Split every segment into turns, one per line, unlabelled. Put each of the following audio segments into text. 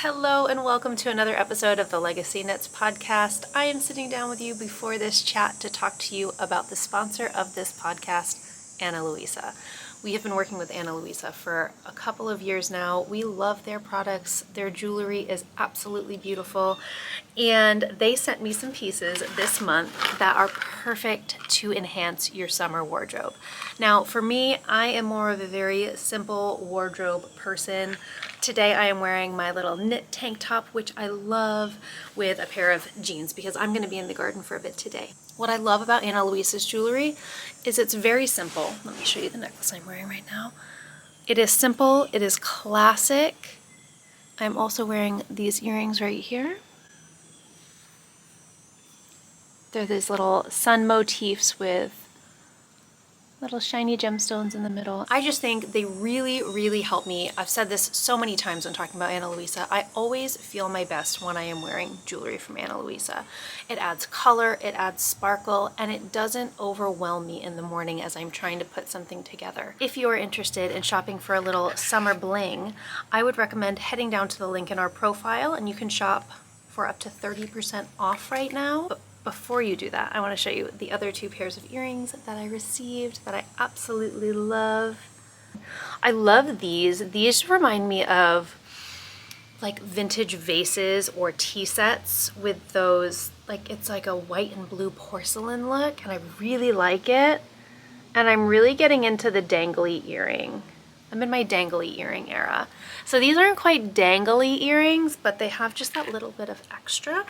Hello and welcome to another episode of the LegacyKnitz Podcast. I am sitting down with you before this chat to talk to you about the sponsor of this podcast, Ana Luisa. We have been working with Ana Luisa for a couple of years now. We love their products. Their jewelry is absolutely beautiful. And they sent me some pieces this month that are perfect to enhance your summer wardrobe. Now, for me, I am more of a very simple wardrobe person. Today I am wearing my little knit tank top, which I love, with a pair of jeans because I'm going to be in the garden for a bit today. What I love about Ana Luisa's jewelry is it's very simple. Let me show you the necklace I'm wearing right now. It is simple, it is classic. I'm also wearing these earrings right here. They're these little sun motifs with little shiny gemstones in the middle. I just think they really help me. I've said this so many times when talking about Ana Luisa. I always feel my best when I am wearing jewelry from Ana Luisa. It adds color, it adds sparkle, and it doesn't overwhelm me in the morning as I'm trying to put something together. If you are interested in shopping for a little summer bling, I would recommend heading down to the link in our profile and you can shop for up to 30% off right now. Before you do that, I want to show you the other two pairs of earrings that I received that I absolutely love. I love these. These remind me of like vintage vases or tea sets with those, like it's like a white and blue porcelain look, and I really like it. And I'm really getting into the dangly earring. I'm in my dangly earring era. So these aren't quite dangly earrings, but they have just that little bit of extra.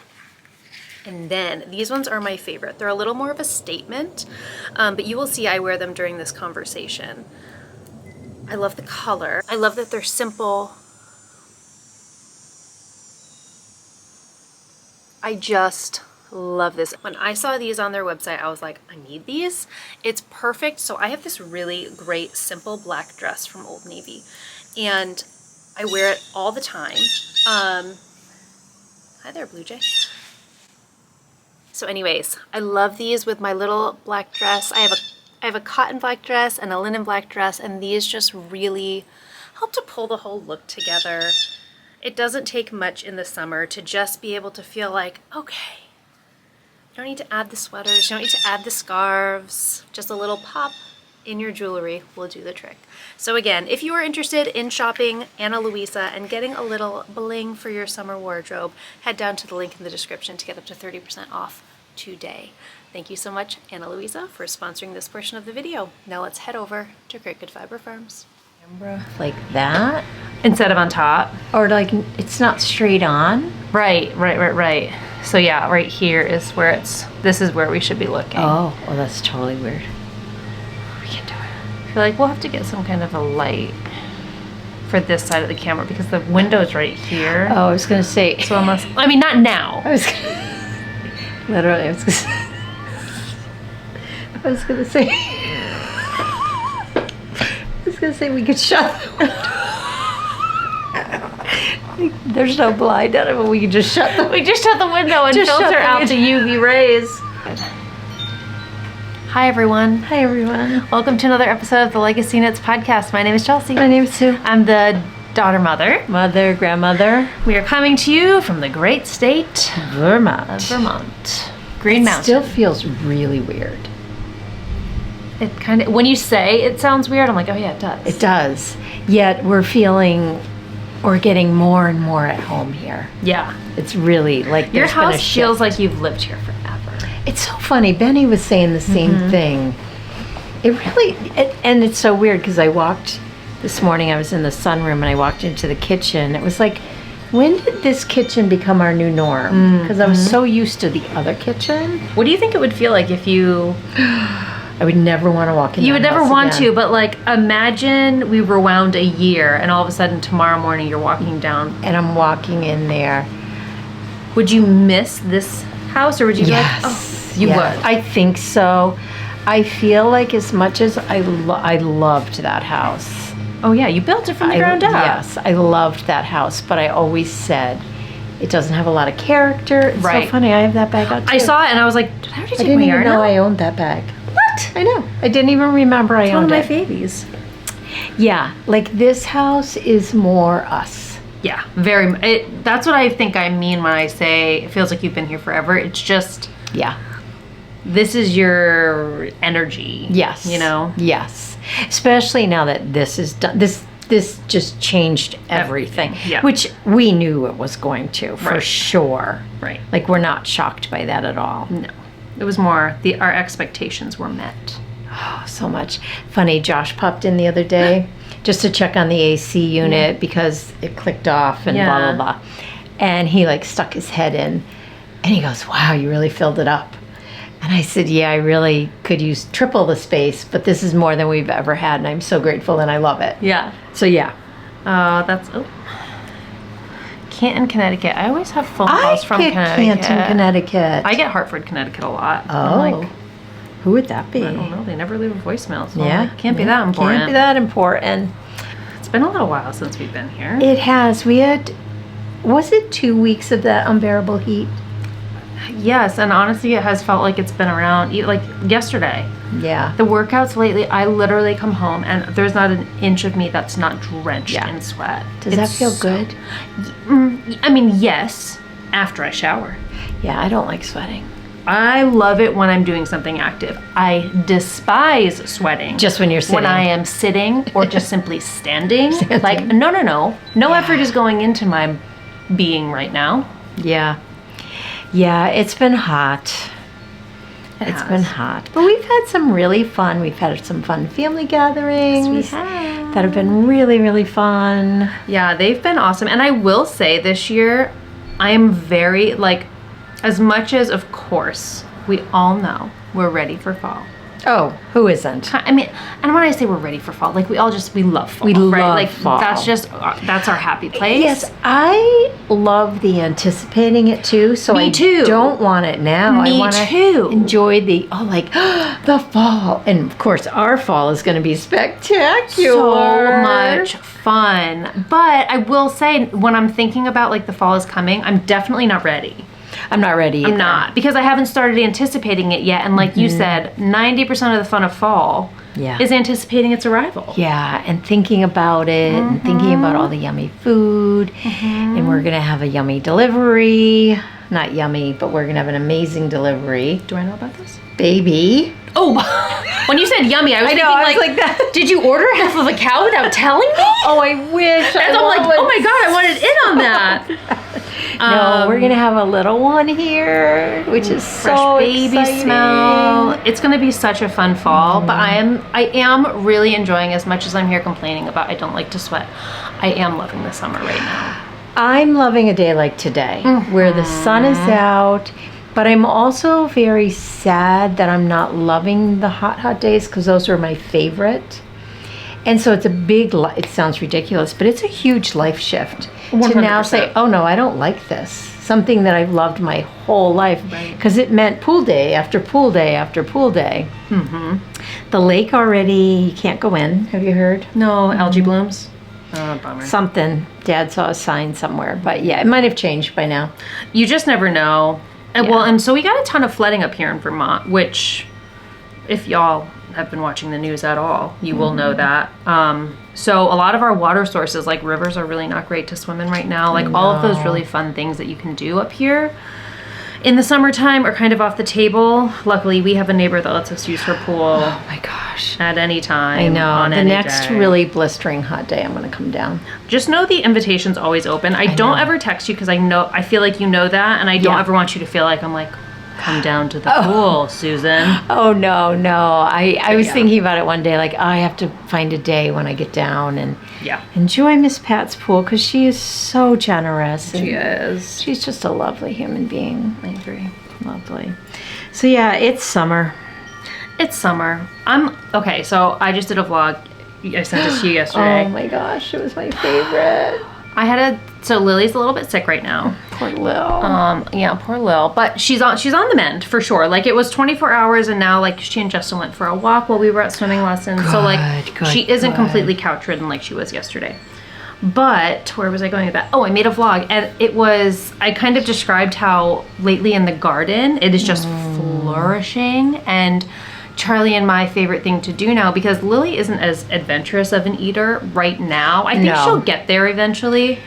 And then these ones are my favorite. They're a little more of a statement, but you will see I wear them during this conversation. I love the color. I love that they're simple. I just love this. When I saw these on their website, I was like, I need these. It's perfect. So I have this really great simple black dress from Old Navy, and I wear it all the time. Hi there, Blue Jay. So anyways, I love these with my little black dress. I have a cotton black dress and a linen black dress, and these just really help to pull the whole look together. It doesn't take much in the summer to just be able to feel like, okay, you don't need to add the sweaters, you don't need to add the scarves, just a little pop in your jewelry will do the trick. So again, if you are interested in shopping Ana Luisa and getting a little bling for your summer wardrobe, head down to the link in the description to get up to 30% off today. Thank you so much, Ana Luisa, for sponsoring this portion of the video. Now let's head over to Great Good Fiber Farms.
Like that?
Instead of on top?
Or like it's not straight on?
Right. So yeah, right here is where this is where we should be looking.
Oh, well that's totally weird.
We can do it. I feel like we'll have to get some kind of a light for this side of the camera because the window's right here.
Oh, I was gonna say.
So unless, I mean, not now.
I was gonna say we could shut the window. There's no blind on it, but we could just shut the.
We just shut the window and filter out the UV rays. Hi everyone.
Hi everyone.
Welcome to another episode of the LegacyKnitz Podcast. My name is Chelsea.
My name is Sue.
I'm the daughter mother.
Mother, grandmother.
We are coming to you from the great state
Vermont.
of Vermont. Green Mountain.
It still feels really weird.
It kind of, when you say it sounds weird, I'm like, oh yeah, it does.
It does. Yet we're getting more and more at home here.
Yeah.
It's really like
your house feels like you've lived here forever.
It's so funny. Benny was saying the same thing. And it's so weird because I walked this morning, I was in the sunroom and I walked into the kitchen. It was like, when did this kitchen become our new norm? Because I was so used to the other kitchen.
What do you think it would feel like if you...
I would never want to walk in.
You would never want to, but like imagine we rewound a year and all of a sudden tomorrow morning you're walking down.
And I'm walking in there.
Would you miss this house or would you be like, oh, you would?
I think so. I feel like as much as I loved that house.
Oh yeah, you built it from the ground up.
Yes, I loved that house, but I always said it doesn't have a lot of character. It's so funny, I have that bag out too.
I saw it and I was like, did I already take my yarn out?
I didn't even know I owned that bag.
What?
I know. I didn't even remember I owned it.
It's one of my babies.
Yeah, like this house is more us.
Yeah, very. That's what I think I mean when I say it feels like you've been here forever. It's just,
Yeah.
this is your energy.
Yes.
You know?
Yes. Especially now that this is done. This just changed everything.
Yeah.
Which we knew it was going to, for
Right.
sure.
Right.
Like, we're not shocked by that at all.
No. It was more, our expectations were met.
Oh, so much. Funny, Josh popped in the other day just to check on the AC unit because it clicked off and blah, blah, blah. And he, like, stuck his head in. And he goes, wow, you really filled it up. And I said, yeah, I really could use triple the space, but this is more than we've ever had, and I'm so grateful and I love it.
Yeah.
So, yeah.
That's, Canton, Connecticut. I always have phone calls from Connecticut.
Canton, Connecticut.
I get Hartford, Connecticut a lot.
Oh.
I'm like,
who would that be?
I don't know. They never leave a voicemail. So
Yeah.
I'm like, can't be that important.
Can't be that important.
It's been a little while since we've been here.
It has. We had, was it 2 weeks of that unbearable heat?
Yes, and honestly, it has felt like it's been around, like yesterday.
Yeah.
The workouts lately, I literally come home and there's not an inch of me that's not drenched
Yeah.
in sweat.
Does that feel good?
I mean, yes, after I shower.
Yeah, I don't like sweating.
I love it when I'm doing something active. I despise sweating.
Just when you're sitting.
When I am sitting or just simply standing.
Standing.
Like, no. No effort is going into my being right now.
Yeah. Yeah, it's been hot. It's been hot. But we've had some really fun. We've had some fun family gatherings.
Yes, we have.
That have been really, really fun.
Yeah, they've been awesome. And I will say this year, I am very, like, as much as, of course, we all know we're ready for fall.
Oh, who isn't?
I mean, and when I say we're ready for fall, like, we love fall.
We
right?
love
like,
fall.
That's our happy place.
Yes, I love the anticipating it too. So
Me too.
I don't want it now.
Me
I want to
too.
enjoy the the fall, and of course our fall is going to be spectacular.
So much fun. But I will say, when I'm thinking about, like, the fall is coming, I'm definitely not ready.
I'm not ready.
I'm not, because I haven't started anticipating it yet. And like you said, 90% of the fun of fall is anticipating its arrival.
Yeah, and thinking about it, and thinking about all the yummy food, and we're gonna have a yummy delivery. Not yummy, but we're gonna have an amazing delivery.
Do I know about this?
Baby.
Oh, when you said yummy, I was thinking,
I was like that.
Did you order half of a cow without telling me?
Oh, I wish.
And I'm like, oh my God, I wanted in on that.
No, we're gonna have a little one here, which is
Fresh
so
baby
exciting.
smell. It's gonna be such a fun fall, but I am really enjoying, as much as I'm here complaining about I don't like to sweat. I am loving the summer right now.
I'm loving a day like today, where the sun is out, but I'm also very sad that I'm not loving the hot days, because those are my favorite. And so it's a big, it sounds ridiculous, but it's a huge life shift to now
100%.
say, oh no, I don't like this. Something that I've loved my whole life, because it meant pool day after pool day after pool day. The lake already, you can't go in, have you heard?
No, algae blooms. Oh, bummer.
Something. Dad saw a sign somewhere, but yeah, it might have changed by now.
You just never know. And, well, and so we got a ton of flooding up here in Vermont, which, if y'all have been watching the news at all, you will know that. So a lot of our water sources, like rivers, are really not great to swim in right now. Like, all of those really fun things that you can do up here in the summertime are kind of off the table. Luckily, we have a neighbor that lets us use her pool
Oh my gosh.
at any time.
I know.
On
The
any
next
day.
really blistering hot day, I'm going to come down.
Just know the invitation's always open. I don't
know.
ever text you because I feel like you know that, and I don't
Yeah.
ever want you to feel like I'm like, come down to the pool, Susan.
Oh, no. I was
yeah.
thinking about it one day, like, I have to find a day when I get down and
Yeah.
enjoy Miss Pat's pool, because she is so generous. And
She is.
she's just a lovely human being.
I agree.
Lovely. So, yeah, it's summer.
It's summer. Okay, so I just did a vlog. I sent it to you yesterday.
Oh, my gosh. It was my favorite.
So Lily's a little bit sick right now.
Poor Lil.
Yeah, poor Lil. But she's on the mend for sure. Like, it was 24 hours, and now, like, she and Justin went for a walk while we were at swimming lessons. So, like,
Good,
she isn't
good.
completely couch ridden like she was yesterday. But where was I going with that? Oh, I made a vlog, and I kind of described how lately in the garden it is just flourishing, and Charlie and my favorite thing to do now, because Lily isn't as adventurous of an eater right now. I think
No.
she'll get there eventually.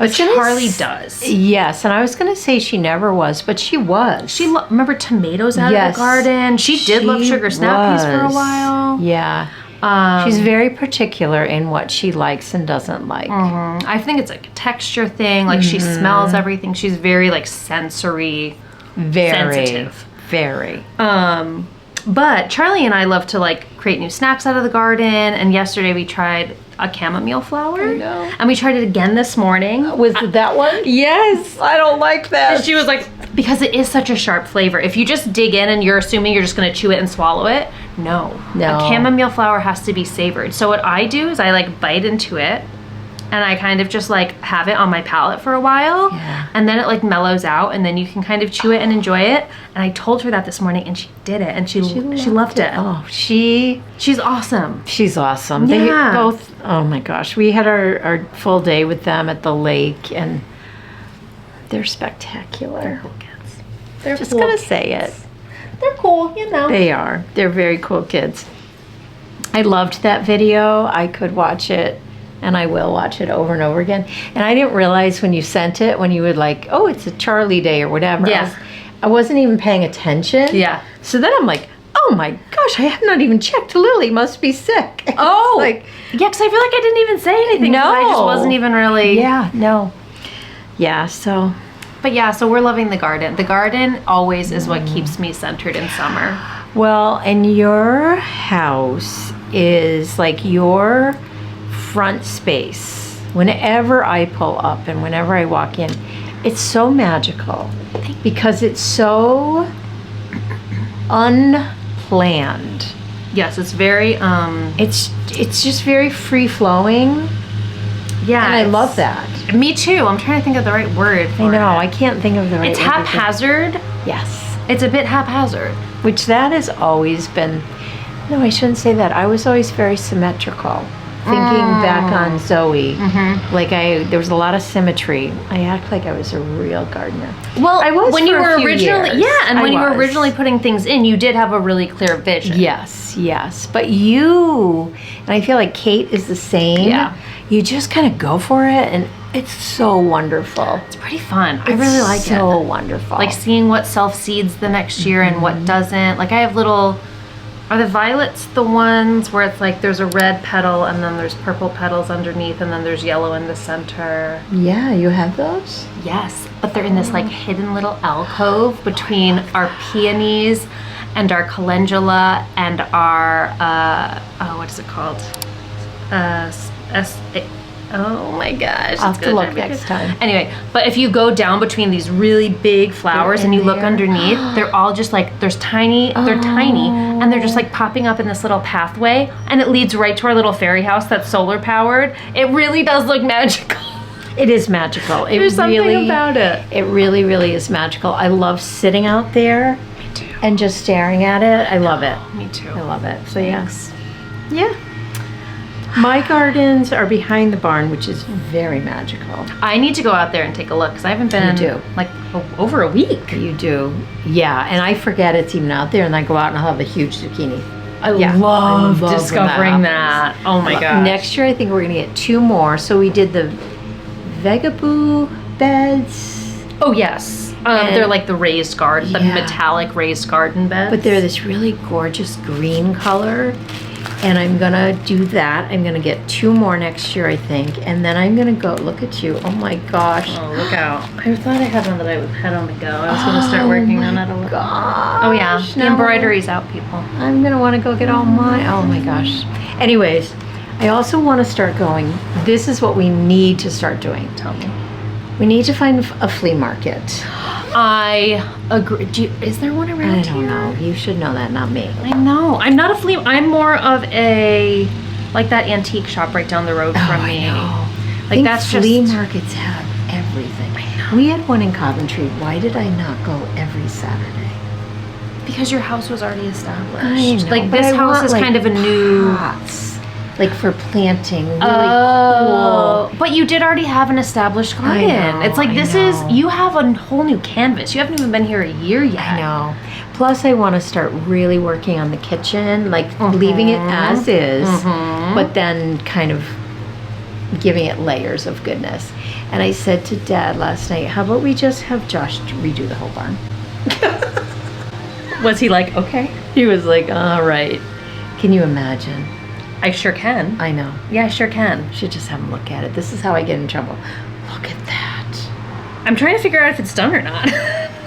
Charlie does.
Yes, and I was going to say she never was, but she was.
She remember tomatoes out of the garden. She did love sugar snap peas for a while.
Yeah. She's very particular in what she likes and doesn't like.
I think it's like a texture thing. Like she smells everything. She's very like sensory sensitive.
Very.
But Charlie and I love to like create new snacks out of the garden. And yesterday we tried a chamomile flower.
I know.
And we tried it again this morning.
Was it that one?
Yes.
I don't like that.
And she was like, because it is such a sharp flavor. If you just dig in and you're assuming you're just going to chew it and swallow it, no. A chamomile flower has to be savored. So what I do is I like bite into it and I kind of just like have it on my palate for a while.
Yeah.
And then it like mellows out and then you can kind of chew it and enjoy it. And I told her that this morning and she did it and she loved it.
Oh,
she's awesome.
She's awesome.
Yeah.
They both, oh my gosh. We had our full day with them at the lake and they're spectacular.
They're cool kids. They're
just
cool
gonna
kids.
say it.
They're cool, you know.
They are. They're very cool kids. I loved that video. I could watch it and I will watch it over and over again. And I didn't realize when you sent it, when you would like, oh, it's a Charlie day or whatever.
Yeah.
I wasn't even paying attention.
Yeah.
So then I'm like, oh my gosh, I have not even checked. Lily must be sick.
Oh.
Like,
yeah, because I feel like I didn't even say anything.
No.
I just wasn't even really.
yeah, no. Yeah, so.
But yeah, so we're loving the garden. The garden always is what keeps me centered in summer.
Well, and your house is like your front space. Whenever I pull up and whenever I walk in, it's so magical because it's so unplanned.
Yes, it's very
It's just very free flowing.
yeah.
And I love that.
Me too. I'm trying to think of the right word for
I know.
it.
I can't think of the right
It's
word.
haphazard.
Yes.
It's a bit haphazard.
Which that has always been, no, I shouldn't say that. I was always very symmetrical. Thinking back on Zoe, like there was a lot of symmetry. I act like I was a real gardener.
Well,
I was
when
for
you
a
were
few
originally,
years.
yeah, and
I
when you were
was.
originally putting things in, you did have a really clear vision.
Yes, yes. But you, and I feel like Kate is the same.
Yeah.
You just kind of go for it, and it's so wonderful.
It's pretty fun. I really like it.
So wonderful.
Like seeing what self-seeds the next year and what doesn't. Like I have little, are the violets the ones where it's like there's a red petal and then there's purple petals underneath and then there's yellow in the center?
Yeah, you have those?
Yes, but they're in this like hidden little alcove between our peonies and our calendula and our, what is it called? Oh my gosh.
I'll
it's
have to
gonna
look
drive me
next
crazy.
time.
Anyway, but if you go down between these really big flowers
They're
and
in
you look
there?
underneath, they're all just like, they're tiny, and they're just like popping up in this little pathway and it leads right to our little fairy house that's solar powered. It really does look magical.
It is magical.
There's something about it.
It really, really is magical. I love sitting out there
Me too.
and just staring at it. I love it.
Me too.
I love it. So yes. Yeah. My gardens are behind the barn, which is very magical.
I need to go out there and take a look because I haven't been
do.
like over a week.
You do. Yeah, and I forget it's even out there and I go out and I'll have a huge zucchini.
I
Yeah,
love
I love
discovering
when
that. Oh my gosh.
Next year I think we're going to get 2 more. So we did the Vegaboo beds.
Oh yes.
And-
They're like the raised garden, the
Yeah.
metallic raised garden beds.
But they're this really gorgeous green color. And I'm gonna do that. I'm gonna get 2 more next year, I think. And then I'm gonna go, look at you. Oh my gosh.
Oh, look out. I thought I had one that I had on the go. I was going to start working on it a little.
Gosh,
Oh yeah, the
no.
embroidery's out, people.
I'm gonna wanna go get all my, oh my gosh. Anyways, I also wanna start going, this is what we need to start doing.
Tell me.
We need to find a flea market.
I agree. Is there one around
I
here?
don't know. You should know that, not me.
I know. I'm not a flea. I'm more of a, like that antique shop right down the road from me.
I
Like that's
flea
just.
markets have everything. We had one in Coventry. Why did I not go every Saturday?
Because your house was already established.
I know,
Like
but
this
I
house
want,
is
like,
kind of a new.
pots, like for planting. Really
Oh, but you did already have an established garden.
know,
It's like
I
this
know.
is you have a whole new canvas. You haven't even been here a year yet.
I know. Plus, I want to start really working on the kitchen, like leaving it as is, but then kind of giving it layers of goodness. And I said to Dad last night, how about we just have Josh redo the whole barn?
Was he like, okay?
He was like, all right. Can you imagine?
I sure can.
I know.
Yeah, I sure can.
Should just have him look at it. This is how I get in trouble. Look at that.
I'm trying to figure out if it's done or not.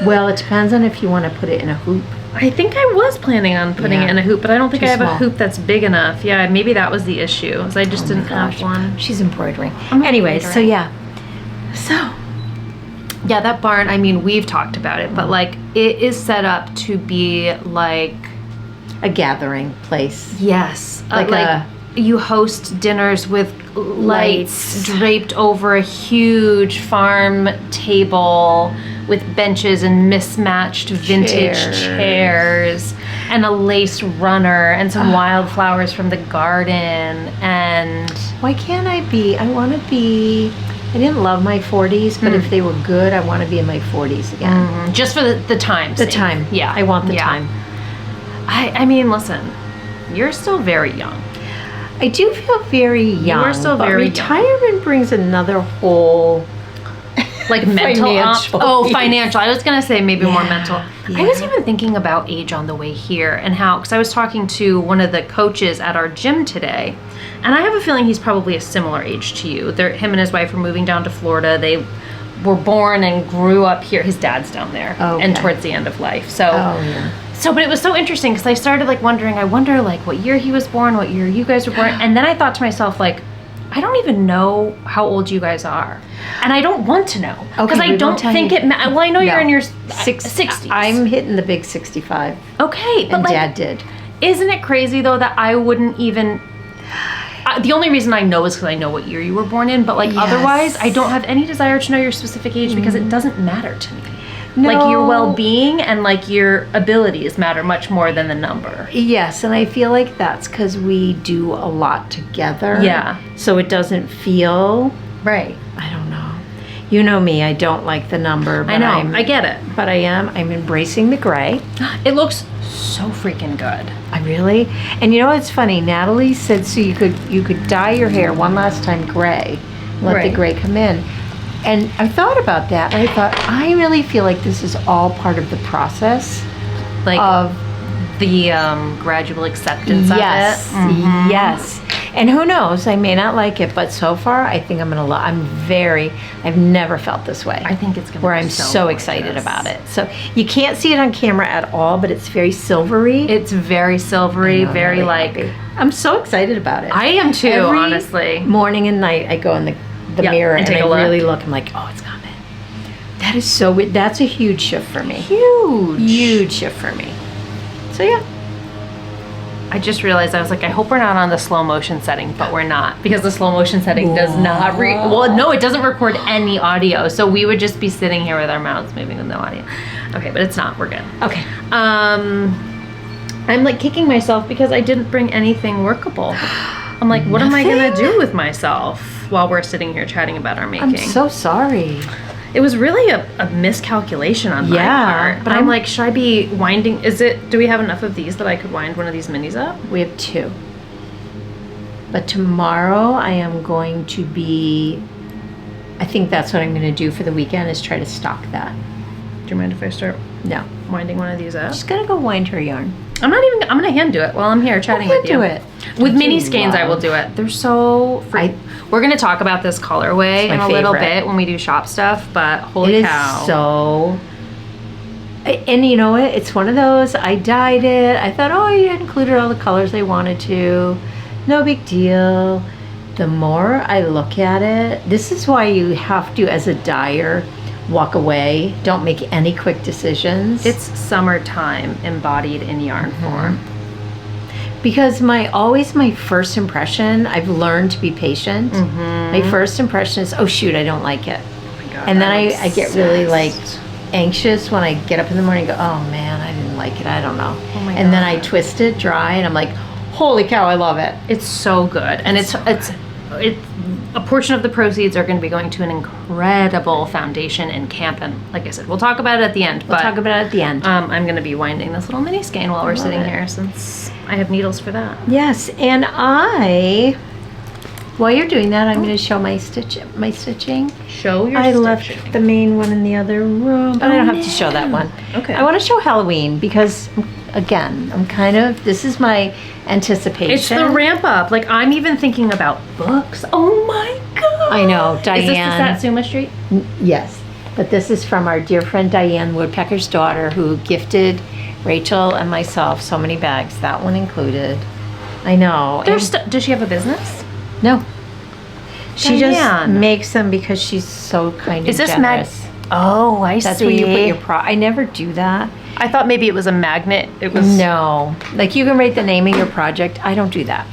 Well, it depends on if you want to put it in a hoop.
I think I was planning on putting it in a hoop, but I don't think
Too
I have
small.
a hoop that's big enough. Yeah, maybe that was the issue. Is I just didn't have one.
She's embroidering.
I'm
Anyway, so
embroidering.
yeah. So,
Yeah, that barn, I mean, we've talked about it, but like it is set up to be like
a gathering place.
yes,
Like
you host dinners with lights draped over a huge farm table with benches and mismatched vintage chairs and a lace runner and some wildflowers from the garden. And
Why can't I be? I want to be. I didn't love my 40s, but if they were good, I want to be in my 40s again.
just for the time
The
sake.
time.
Yeah.
I want the
Yeah.
time.
I mean, listen, you're still very young.
I do feel very young.
are still
but
very young.
retirement brings another whole.
Like mental
Financial piece.
financial. I was gonna say maybe more
Yeah,
mental. I
yeah.
was even thinking about age on the way here and how, because I was talking to one of the coaches at our gym today, and I have a feeling he's probably a similar age to you. Him and his wife are moving down to Florida. They were born and grew up here. His dad's down there,
Okay.
and towards the end of life. So,
Oh yeah.
but it was so interesting because I started like wondering. I wonder like what year he was born, what year you guys were born, and then I thought to myself like, I don't even know how old you guys are. And I don't want to know. Because
Okay,
I
we
don't
won't tell
think
you.
it well, I know you're in your
60s.
60s.
I'm hitting the big 65.
okay, but
And
like,
Dad did.
isn't it crazy though that I wouldn't even the only reason I know is because I know what year you were born in, but like
Yes.
otherwise I don't have any desire to know your specific age because it doesn't matter to me.
No.
Like your well-being and like your abilities matter much more than the number.
Yes, and I feel like that's because we do a lot together.
Yeah.
So it doesn't feel.
Right.
I don't know. You know me. I don't like the number. But
I know.
I'm,
I get it.
But I'm embracing the gray.
It looks so freaking good.
I really. And you know what's funny? Natalie said so you could dye your hair one last time gray, let
Right.
the gray come in. And I thought about that. And I thought I really feel like this is all part of the process
Like
of
the gradual acceptance
yes,
of it. Mhm.
yes. And who knows? I may not like it, but so far I think I'm gonna love. I've never felt this way.
I think it's gonna
where
be
I'm so excited
gorgeous.
about it. So you can't see it on camera at all, but it's very silvery.
It's very silvery,
I know, I'm
very
really
like.
happy. I'm so excited about it.
I am too,
Every
honestly.
Morning and night, I go in the
Yeah,
mirror
and
and
take
I
a look.
really look. I'm like, oh, it's coming. That is so. That's a huge shift for me.
Huge.
Huge shift for me. So yeah.
I just realized I was like, I hope we're not on the slow motion setting, but we're not because the slow motion setting does not. Well, no, it doesn't record any audio, so we would just be sitting here with our mouths moving with no audio. Okay, but it's not. We're good.
Okay.
I'm like kicking myself because I didn't bring anything workable. I'm like, what am I gonna
Nothing?
do with myself while we're sitting here chatting about our making?
I'm so sorry.
It was really a miscalculation on my
Yeah,
part. But I'm like, should I be winding? Do we have enough of these that I could wind one of these minis up?
We have 2. But tomorrow I am going to be. I think that's what I'm going to do for the weekend is try to stock that.
Do you mind if I start
No.
winding one of these up?
Just gonna go wind her yarn.
I'm gonna hand do it while I'm here chatting
hand
with you.
do it.
With
Don't
mini
you
skeins, I will
love-
do it. They're so free. We're gonna talk about this colorway
It's my
in a little
favorite.
bit when we do shop stuff, but holy
It is
cow.
so. And you know what? It's one of those. I dyed it. I thought, oh, you included all the colors I wanted to. No big deal. The more I look at it, this is why you have to, as a dyer, walk away. Don't make any quick decisions.
It's summertime embodied in yarn form.
Because my first impression, I've learned to be patient. My first impression is, oh shoot, I don't like it.
Oh my God,
And then
I'm
I get really like
obsessed.
anxious when I get up in the morning and go, oh man, I didn't like it. I don't know.
Oh my
and then I
God.
twist it dry and I'm like, holy cow, I love it.
It's so good, and it's a portion of the proceeds are going to be going to an incredible foundation in camp, and like I said, we'll talk about it at the end.
We'll talk about it at the end.
I'm going to be winding this little mini skein while we're
love
sitting
it.
here, since I have needles for that.
Yes, and While you're doing that, I'm going to show my stitching.
Show your
I
stitching.
left the main one in the other room, but I don't have to show that one.
Okay.
I want to show Halloween because, again, this is my anticipation.
It's the ramp up. Like, I'm even thinking about books. Oh my God.
I know, Diane.
Is this the Satsuma Street?
Yes, but this is from our dear friend Diane, Woodpecker's daughter, who gifted Rachel and myself so many bags, that one included. I know.
Does she have a business?
No. She
Diane.
just makes them because she's so kind
Is
and
this
generous.
Oh, I see.
That's where you put your I never do that.
I thought maybe it was a magnet. It was
No. Like you can write the name of your project. I don't do that.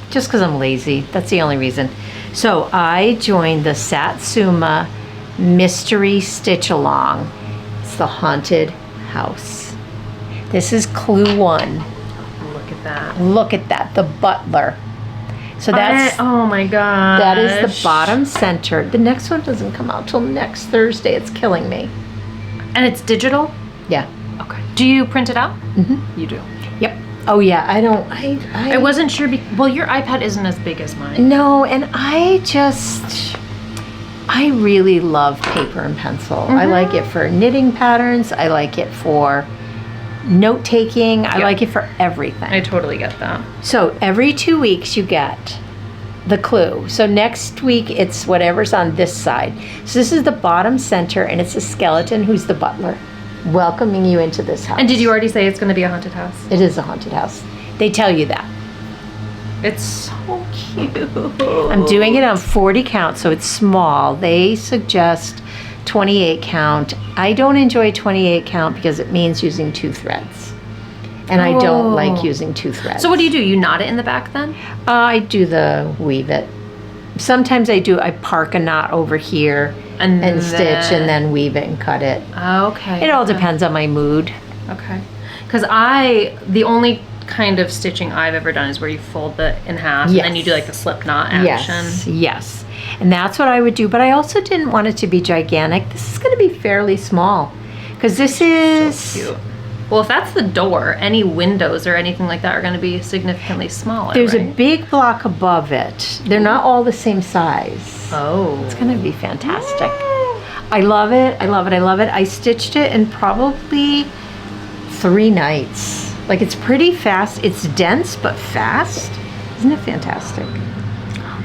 Just because I'm lazy. That's the only reason. So I joined the Satsuma Mystery Stitch Along. It's the haunted house. This is clue 1.
Look at that.
Look at that. The butler. So that's
oh my God.
that is the bottom center. The next one doesn't come out till next Thursday. It's killing me.
And it's digital?
Yeah.
Okay. Do you print it out?
Mm-hmm.
You do.
Yep. Oh yeah. I don't.
I wasn't sure. Well, your iPad isn't as big as mine.
No, and I really love paper and pencil. I like it for knitting patterns. I like it for note taking. I like it for everything.
I totally get that.
So every 2 weeks you get the clue. So next week it's whatever's on this side. So this is the bottom center and it's a skeleton who's the butler welcoming you into this house.
And did you already say it's going to be a haunted house?
It is a haunted house. They tell you that.
It's so cute.
I'm doing it on 40 count, so it's small. They suggest 28 count. I don't enjoy 28 count because it means using 2 threads. And I don't like using 2 threads.
So what do? You knot it in the back then?
I do the weave it. Sometimes I park a knot over here and stitch and then weave it and cut it.
Okay.
It all depends on my mood.
Okay. Because the only kind of stitching I've ever done is where you fold it in half and then you do like the slip knot action.
Yes. And that's what I would do. But I also didn't want it to be gigantic. This is going to be fairly small because this is
so cute. Well, if that's the door, any windows or anything like that are going to be significantly smaller.
There's
right?
a big block above it. They're not all the same size.
Oh.
It's going to be fantastic. I love it. I love it. I love it. I stitched it in probably 3 nights. Like it's pretty fast. It's dense but fast. Isn't it fantastic?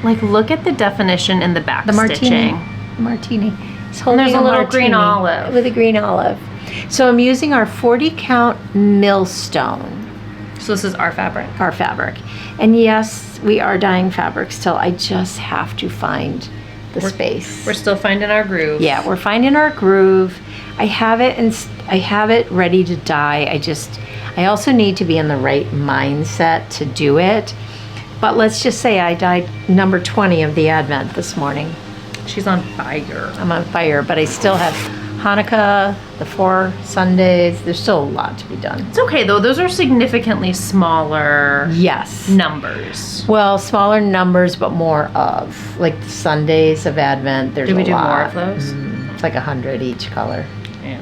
Like look at the definition in the back stitching.
The martini. It's
And
holding
there's a little green
martini
olive.
with a green olive. So I'm using our 40 count millstone.
So this is our fabric.
Our fabric. And yes, we are dyeing fabric still. I just have to find the space.
We're still finding our groove.
Yeah, we're finding our groove. I have it and I have it ready to dye. I also need to be in the right mindset to do it. But let's just say I dyed number 20 of the Advent this morning.
She's on fire.
I'm on fire, but I still have Hanukkah, the 4 Sundays. There's still a lot to be done.
It's okay though. Those are significantly smaller
Yes.
numbers.
Well, smaller numbers, but more of. Like the Sundays of Advent, there's a lot.
Do we do more of those?
It's like 100 each color.
Yeah.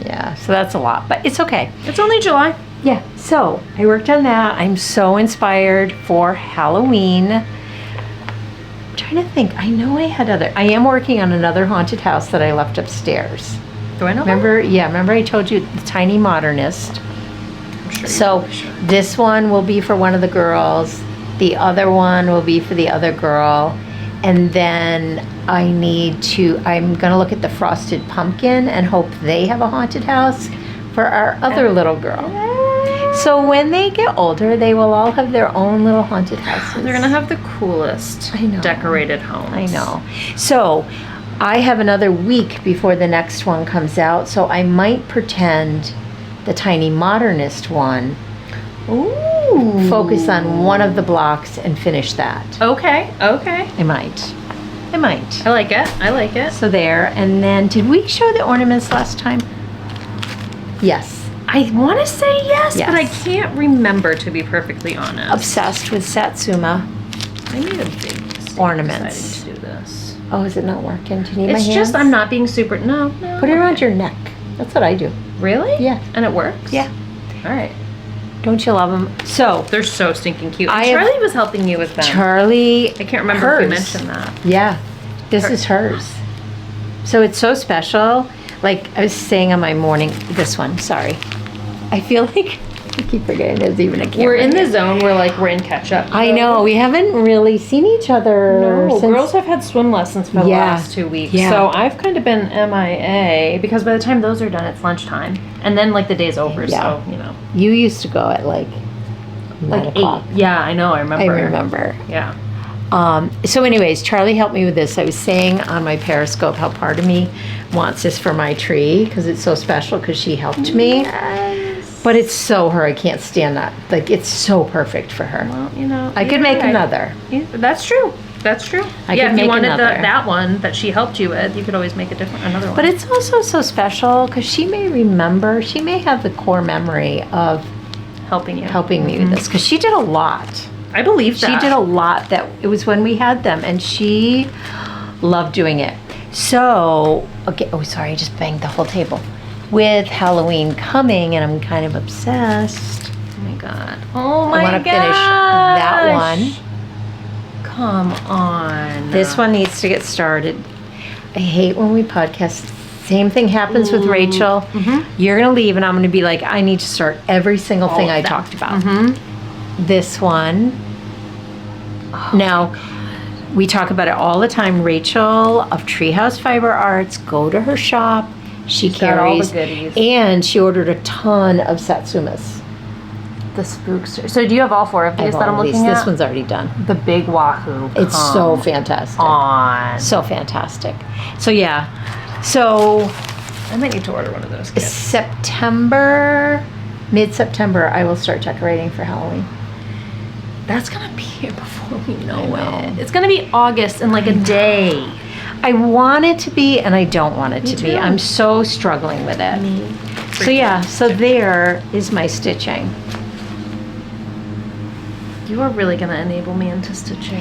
Yeah, so that's a lot, but it's okay.
It's only July.
Yeah, so I worked on that. I'm so inspired for Halloween. I'm trying to think. I know I am working on another haunted house that I left upstairs.
Do I know?
Remember I told you the Tiny Modernist.
I'm sure
So this one will be for one of the girls. The other one will be for the other girl. And then I'm going to look at the Frosted Pumpkin and hope they have a haunted house for our other little girl. So when they get older, they will all have their own little haunted houses.
They're gonna have the coolest decorated homes.
I know. So I have another week before the next one comes out, so I might pretend the Tiny Modernist one.
Ooh.
Focus on one of the blocks and finish that.
Okay.
I might.
I like it.
So there, and then did we show the ornaments last time? Yes.
I want to say yes,
Yes.
but I can't remember, to be perfectly honest.
Obsessed with Satsuma
I made a big mistake
ornaments.
deciding to do this.
Oh, is it not working? Do you need my
It's
hands?
just I'm not being super. No.
Put it around your neck. That's what I do.
Really?
Yeah.
And it works.
Yeah.
All right.
Don't you love them? So
They're so stinking cute. And
I have-
Charlie was helping you with them.
Charlie,
I can't remember if you mentioned that.
Yeah, this is hers. So it's so special. Like I was saying on my morning, this one, sorry. I feel like I keep forgetting there's even a camera.
We're in the
here.
zone where like we're in catch up.
I know, we haven't really seen each other.
No,
since-
girls have had swim lessons for the
Yeah.
last 2 weeks.
Yeah.
So I've kind of been MIA because by the time those are done, it's lunchtime. And then like the day's over,
Yeah.
so, you know.
You used to go at like 9 o'clock.
8. Yeah, I know, I remember.
I remember.
Yeah.
So anyways, Charlie helped me with this. I was saying on my Periscope how part of me wants this for my tree because it's so special because she helped me.
Yes.
But it's so her. I can't stand that. Like, it's so perfect for her.
Well, you know.
I could make another.
Yeah, that's true. That's true.
I
yeah,
could
if
make
you wanted
another.
that one that she helped you with, you could always make another one.
But it's also so special because she may remember, she may have the core memory of
helping you.
helping me with this because she did a lot.
I believe that.
She did a lot. That it was when we had them, and she loved doing it. So, okay. Oh, sorry, I just banged the whole table. With Halloween coming, and I'm kind of obsessed.
Oh my god. Oh my
I want to finish that one.
Come on.
This one needs to get started. I hate when we podcast. Same thing happens with Rachel. You're gonna leave, and I'm gonna be like, I need to start every single thing
of
I
them.
talked about. This one. Now, we talk about it all the time. Rachel of Treehouse Fiber Arts. Go to her shop. She
got all the
carries,
goodies.
and she ordered a ton of Satsumas.
The spookster. So do you have all 4 of
I
these
have
that I'm
all these.
looking at?
This one's already done.
The big wahoo.
It's so fantastic.
on.
So fantastic. So yeah. So
I might need to order one of those kits.
September, mid-September, I will start decorating for Halloween.
That's gonna be here before we know
I know.
it. It's gonna be August in like a day.
I want it to be, and I don't want it
Me
to be.
too.
I'm so struggling with it.
Me.
So yeah, so there is my stitching.
You are really gonna enable me into stitching.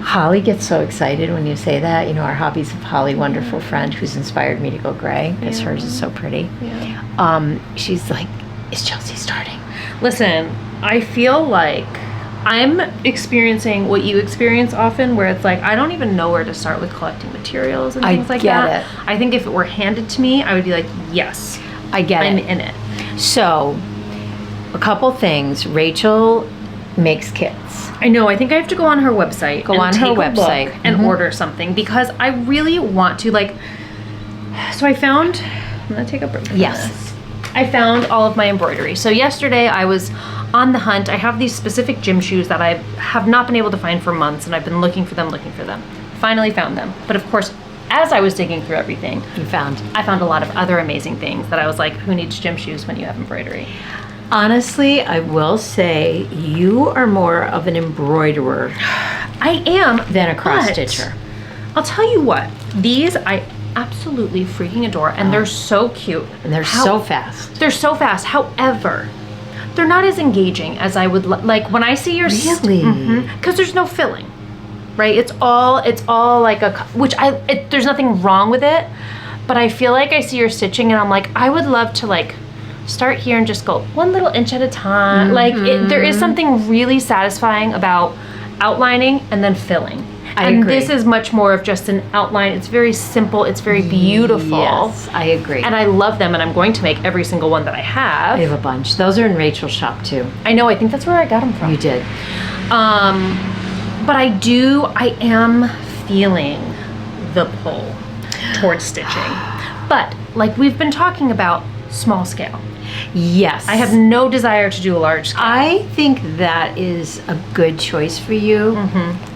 Holly gets so excited when you say that. You know, our hobbies of Holly, wonderful friend who's inspired me to go gray because hers is so pretty.
Yeah.
She's like, is Chelsea starting?
Listen, I feel like I'm experiencing what you experience often, where it's like I don't even know where to start with collecting materials and
I
things like
get
that.
it.
I think if it were handed to me, I would be like, yes,
I get
I'm
it.
in it.
So, a couple things. Rachel makes kits.
I know. I think I have to go on her website.
Go
and
on her
take a
website.
look and order something because I really want to like. So I found. I'm gonna take a break. From
Yes.
this. I found all of my embroidery. So yesterday I was on the hunt. I have these specific gym shoes that I have not been able to find for months, and I've been looking for them. Finally found them. But of course, as I was digging through everything,
You found.
I found a lot of other amazing things that I was like, who needs gym shoes when you have embroidery?
Honestly, I will say you are more of an embroiderer
I am.
than a cross
but
stitcher.
I'll tell you what, these I absolutely freaking adore, and they're so cute.
And they're so fast.
They're so fast. However, they're not as engaging as I would like when I see your
Really?
because there's no filling, right? It's all like there's nothing wrong with it, but I feel like I see your stitching and I'm like, I would love to like start here and just go 1 little inch at a time. Like there is something really satisfying about outlining and then filling.
I
and
agree.
this is much more of just an outline. It's very simple. It's very beautiful.
Yes, I agree.
And I love them, and I'm going to make every single one that I have.
I have a bunch. Those are in Rachel's shop too.
I know. I think that's where I got them from.
You did.
But I am feeling the pull towards stitching. But like we've been talking about, small scale.
Yes.
I have no desire to do a large scale.
I think that is a good choice for you.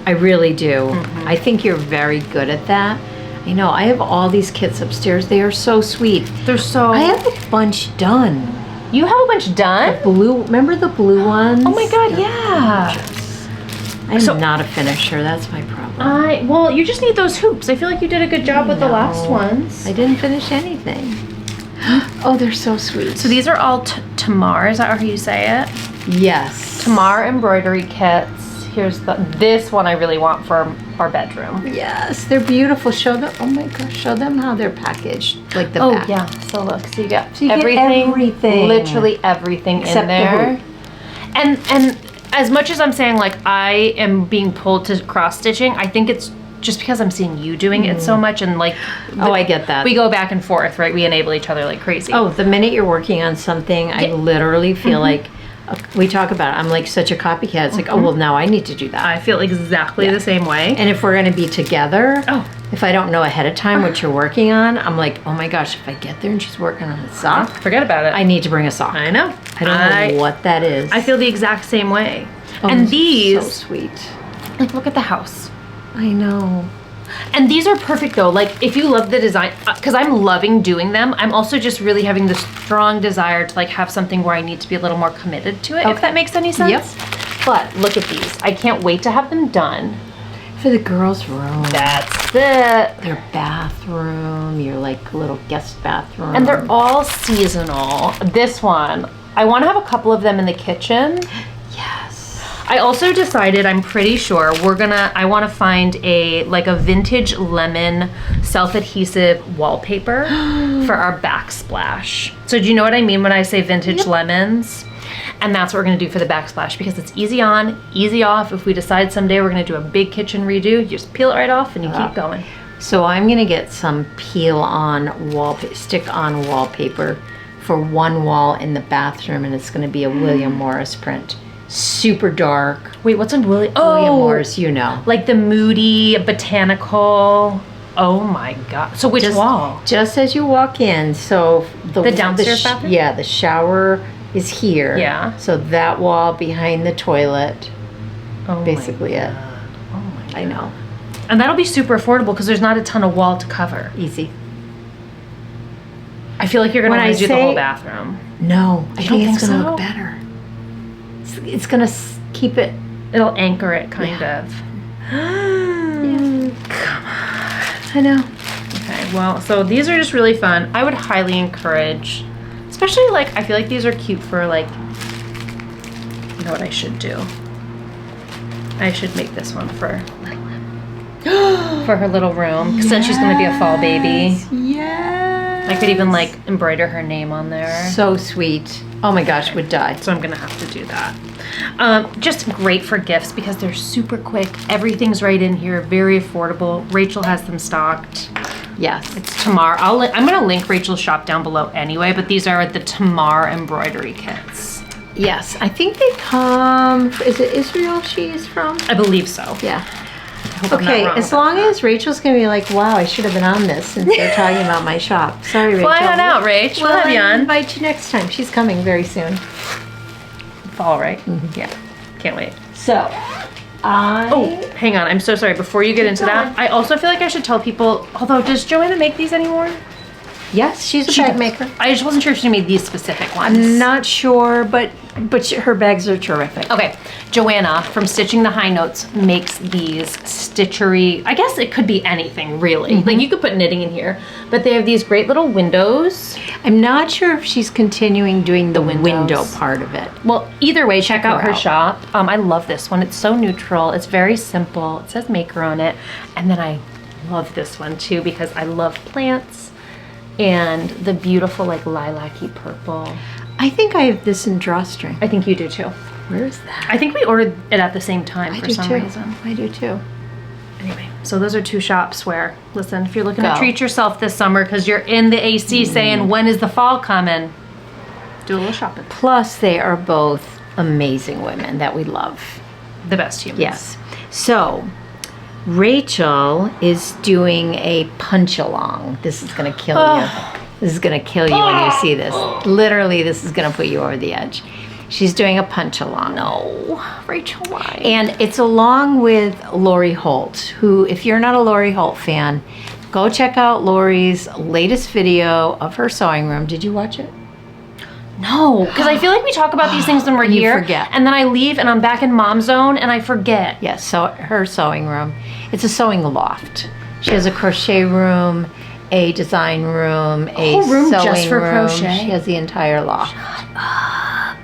I really do. I think you're very good at that. I know. I have all these kits upstairs. They are so sweet.
They're so.
I have a bunch done.
You have a bunch done?
Blue. Remember the blue ones?
Oh my god, yeah.
I'm not a finisher. That's my problem.
Well, you just need those hoops. I feel like you did a good job with the last ones.
I didn't finish anything. Oh, they're so sweet.
So these are all Tamar. Is that how you say it?
Yes.
Tamar embroidery kits. Here's this one I really want for our bedroom.
Yes, they're beautiful. Show them. Oh my gosh, show them how they're packaged. Like the back.
Yeah. So look, so you get
So you get
everything,
everything.
literally everything
Except
in there.
the
And as much as I'm saying like I am being pulled to cross stitching, I think it's just because I'm seeing you doing it so much, and like
I get that.
We go back and forth, right? We enable each other like crazy.
Oh, the minute you're working on something, I literally feel like we talk about it. I'm like such a copycat. It's like, oh well, now I need to do that.
I feel exactly the same way.
And if we're going to be together, if I don't know ahead of time what you're working on, I'm like, oh my gosh, if I get there and she's working on a sock,
forget about it.
I need to bring a sock.
I know.
I don't know what that is.
I feel the exact same way.
Oh,
and these,
so sweet.
Like, look at the house.
I know.
And these are perfect though. Like, if you love the design, because I'm loving doing them, I'm also just really having the strong desire to like have something where I need to be a little more committed to it, if that makes any sense.
Yep.
But look at these. I can't wait to have them done.
For the girls' room.
That's it.
Their bathroom, your like little guest bathroom.
And they're all seasonal. This one, I want to have a couple of them in the kitchen.
Yes.
I also decided, I'm pretty sure, I want to find a vintage lemon self-adhesive wallpaper for our backsplash. So do you know what I mean when I say vintage lemons? And that's what we're gonna do for the backsplash, because it's easy on, easy off. If we decide someday we're gonna do a big kitchen redo, you just peel it right off and you keep going.
So I'm gonna get some stick-on wallpaper for one wall in the bathroom, and it's gonna be a William Morris print. Super dark.
Wait, what's in William?
William Morris, you know.
Like the moody, botanical. Oh my God. So which wall?
Just as you walk in, so
the downstairs bathroom?
Yeah, the shower is here.
Yeah.
So that wall behind the toilet, basically it.
Oh my God.
I know.
And that'll be super affordable because there's not a ton of wall to cover.
Easy.
I feel like you're gonna want to do the whole bathroom.
No, I think it's gonna
so?
look better. It's gonna keep it.
It'll anchor it, kind of.
Come on. I know.
Okay, well, so these are just really fun. I would highly encourage, especially like, I feel like these are cute for like, you know what I should do? I should make this one for her little room, since she's gonna be a fall baby.
Yes.
I could even like embroider her name on there.
So sweet. Oh my gosh, would die.
So I'm gonna have to do that. Just great for gifts because they're super quick. Everything's right in here, very affordable. Rachel has them stocked.
Yes.
It's Tamar. I'm gonna link Rachel's shop down below anyway, but these are the Tamar embroidery kits.
Yes, I think they come, is it Israel she is from?
I believe so.
Yeah.
Okay,
as long as Rachel's gonna be like, wow, I should have been on this since they're talking about my shop. Sorry, Rachel.
Fly on out, Rach. We'll have you on.
I'll invite you next time. She's coming very soon.
Fall, right? Yeah. Can't wait.
So,
Oh, hang on. I'm so sorry. Before you get into that, I also feel like I should tell people, although, does Joanna make these anymore?
Yes, she's a bag maker.
I just wasn't sure if she made these specific ones.
I'm not sure, but her bags are terrific.
Okay, Joanna from Stitching the High Notes makes these stitchery, I guess it could be anything really. Like you could put knitting in here, but they have these great little windows.
I'm not sure if she's continuing doing the window part of it.
Well, either way, check out her shop. I love this one. It's so neutral. It's very simple. It says maker on it. And then I love this one too because I love plants and the beautiful like lilac-y purple.
I think I have this in drawstring.
I think you do too.
Where is that?
I think we ordered it at the same time for some reason.
I do too.
Anyway, so those are two shops where, listen, if you're looking to treat yourself this summer because you're in the AC saying, when is the fall coming? Do a little shopping.
Plus, they are both amazing women that we love.
The best humans.
Yes. So, Rachel is doing a punch-along. This is going to kill you. This is going to kill you when you see this. Literally, this is going to put you over the edge. She's doing a punch-along.
No, Rachel, why?
And it's along with Lori Holt, who, if you're not a Lori Holt fan, go check out Lori's latest video of her sewing room. Did you watch it?
No, because I feel like we talk about these things when we're here.
Forget.
And then I leave and I'm back in mom zone and I forget.
Yes, so her sewing room. It's a sewing loft. She has a crochet room, a design room, a
room
sewing
just for
room.
crochet?
She has the entire loft. Shut up.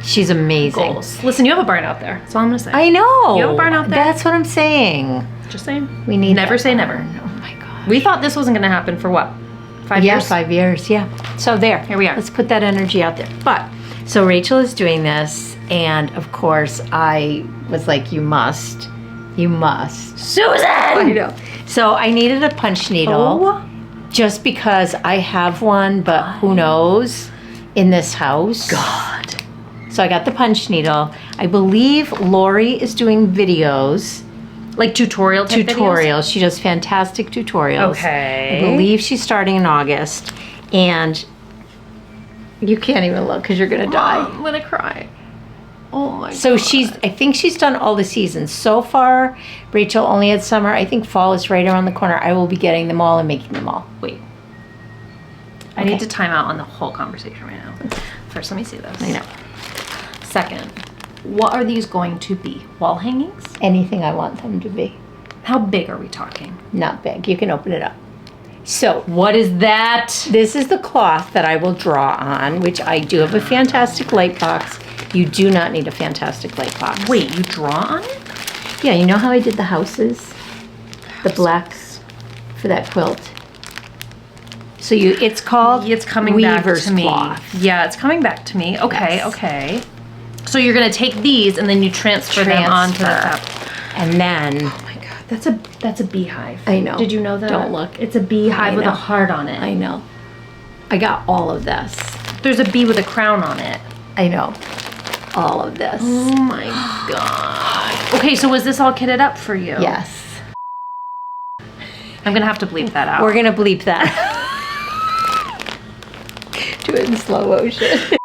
She's amazing.
Goals. Listen, you have a barn out there. That's all I'm going to say.
I know.
You have a barn out there?
That's what I'm saying.
Just saying.
We need
never say
barn.
never.
Oh my God.
We thought this wasn't going to happen for what? 5 years?
Yeah, 5 years. Yeah. So there.
Here we are.
Let's put that energy out there. But So Rachel is doing this, and of course I was like, you must.
Susan!
I know. So I needed a punch needle.
Oh.
Just because I have one, but who knows in this house.
God.
So I got the punch needle. I believe Lori is doing videos.
Like tutorials?
She does fantastic tutorials.
Okay.
I believe she's starting in August. And you can't even look because you're going to die.
I'm going to cry. Oh my God.
So I think she's done all the seasons. So far, Rachel only had summer. I think fall is right around the corner. I will be getting them all and making them all.
Wait. I need to time out on the whole conversation right now. First, let me see this.
I know.
Second, what are these going to be? Wall hangings?
Anything I want them to be.
How big are we talking?
Not big. You can open it up. So
What is that?
this is the cloth that I will draw on, which I do have a fantastic light box. You do not need a fantastic light box.
Wait, you draw on it?
Yeah, you know how I did the houses? The blacks for that quilt? So it's called
It's coming
Weaver's
back to me.
cloth.
Yeah, it's coming back to me. Okay,
Yes.
okay. So you're gonna take these and then you transfer them onto the top.
And then,
Oh my God, that's a beehive.
I know.
Did you know that?
Don't look.
It's a beehive
I
with a
know.
heart on it.
I know. I got all of this.
There's a bee with a crown on it.
I know. All of this.
Oh my God. Okay, so was this all kitted up for you?
Yes.
I'm gonna have to bleep that out.
We're going to bleep that. Do it in slow motion.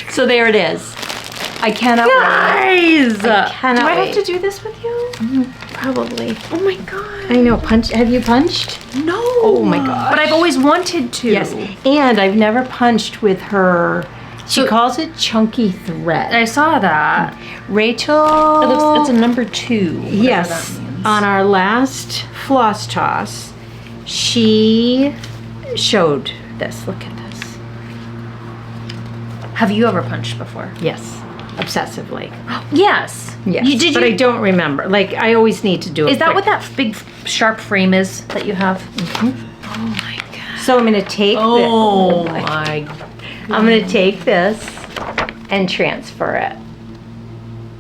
So there it is. I cannot wait.
Guys!
I cannot
do I
wait.
have to do this with you?
Probably.
Oh my God.
I know. Have you punched?
No.
Oh my gosh.
But I've always wanted to.
Yes. And I've never punched with her. She
So-
calls it chunky thread.
I saw that.
Rachel.
It's a number 2. whatever
Yes.
that means.
On our last floss toss, she showed this. Look at this.
Have you ever punched before?
Yes. Obsessively.
Yes.
Yes.
Did
but I don't remember. Like, I always need to do it.
Is that
quick.
what that big sharp frame is that you have?
Mhm.
Oh my God.
So I'm going to take
Oh
this.
my.
I'm going to take this and transfer it.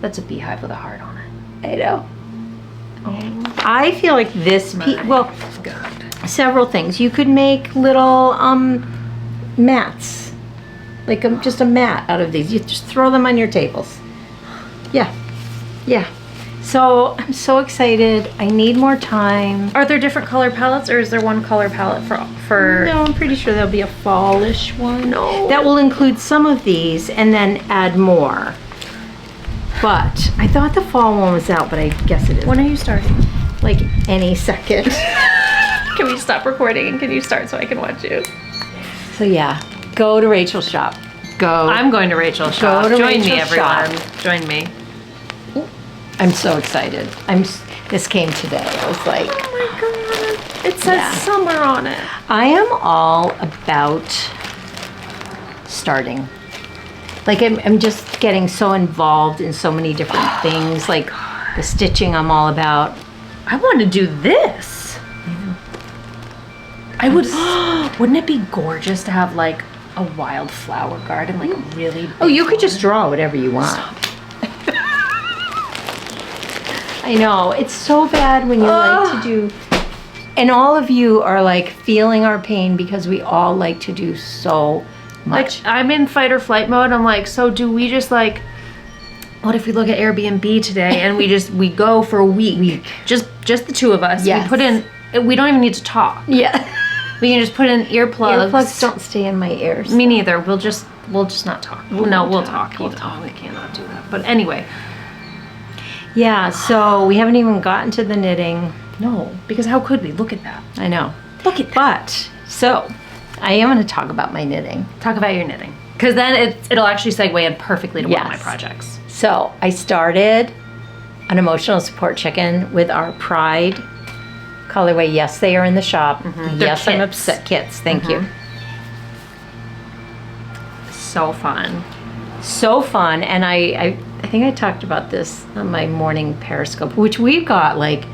That's a beehive with a heart on it.
I know.
Oh
I feel like this
my
well,
God.
several things. You could make little mats. Like just a mat out of these. You just throw them on your tables. Yeah. Yeah. So I'm so excited. I need more time.
Are there different color palettes, or is there one color palette for?
No, I'm pretty sure there'll be a fallish one.
No.
That will include some of these and then add more. But I thought the fall one was out, but I guess it is.
When are you starting?
Like any second.
Can we stop recording and can you start so I can watch you?
So yeah, go to Rachel's shop. Go.
I'm going to Rachel's shop.
to
Join me,
Rachel's
everyone.
shop.
Join me.
I'm so excited. This came today. I was like,
Oh my God. It says
Yeah.
summer on it.
I am all about starting. Like I'm just getting so involved in so many different things. Like the stitching I'm all about.
I want to do this. I would. Wouldn't it be gorgeous to have like a wildflower garden, like a really big
Oh, you could
one?
just draw whatever you want. I know. It's so bad when you like to do. And all of you are like feeling our pain because we all like to do so much.
Like I'm in fight or flight mode. I'm like, so do we just like? What if we look at Airbnb today and we go for a week? Just the two of us.
Yes.
We put in. We don't even need to talk.
Yeah.
We can just put in earplugs.
Earplugs don't stay in my ears.
Me neither. We'll just not talk.
We'll
talk.
talk.
We'll talk. We cannot do that. But anyway,
Yeah, so we haven't even gotten to the knitting.
no, because how could we? Look at that.
I know.
Look at that.
But, so, I am going to talk about my knitting.
Talk about your knitting, because then it'll actually segue in perfectly to one of my
Yes.
projects.
So, I started an emotional support chicken with our Pride colorway. Yes, they are in the shop.
They're
Yes, I'm
kits.
upset. Kits, thank you.
So fun.
So fun. And I think I talked about this on my morning Periscope, which we've got like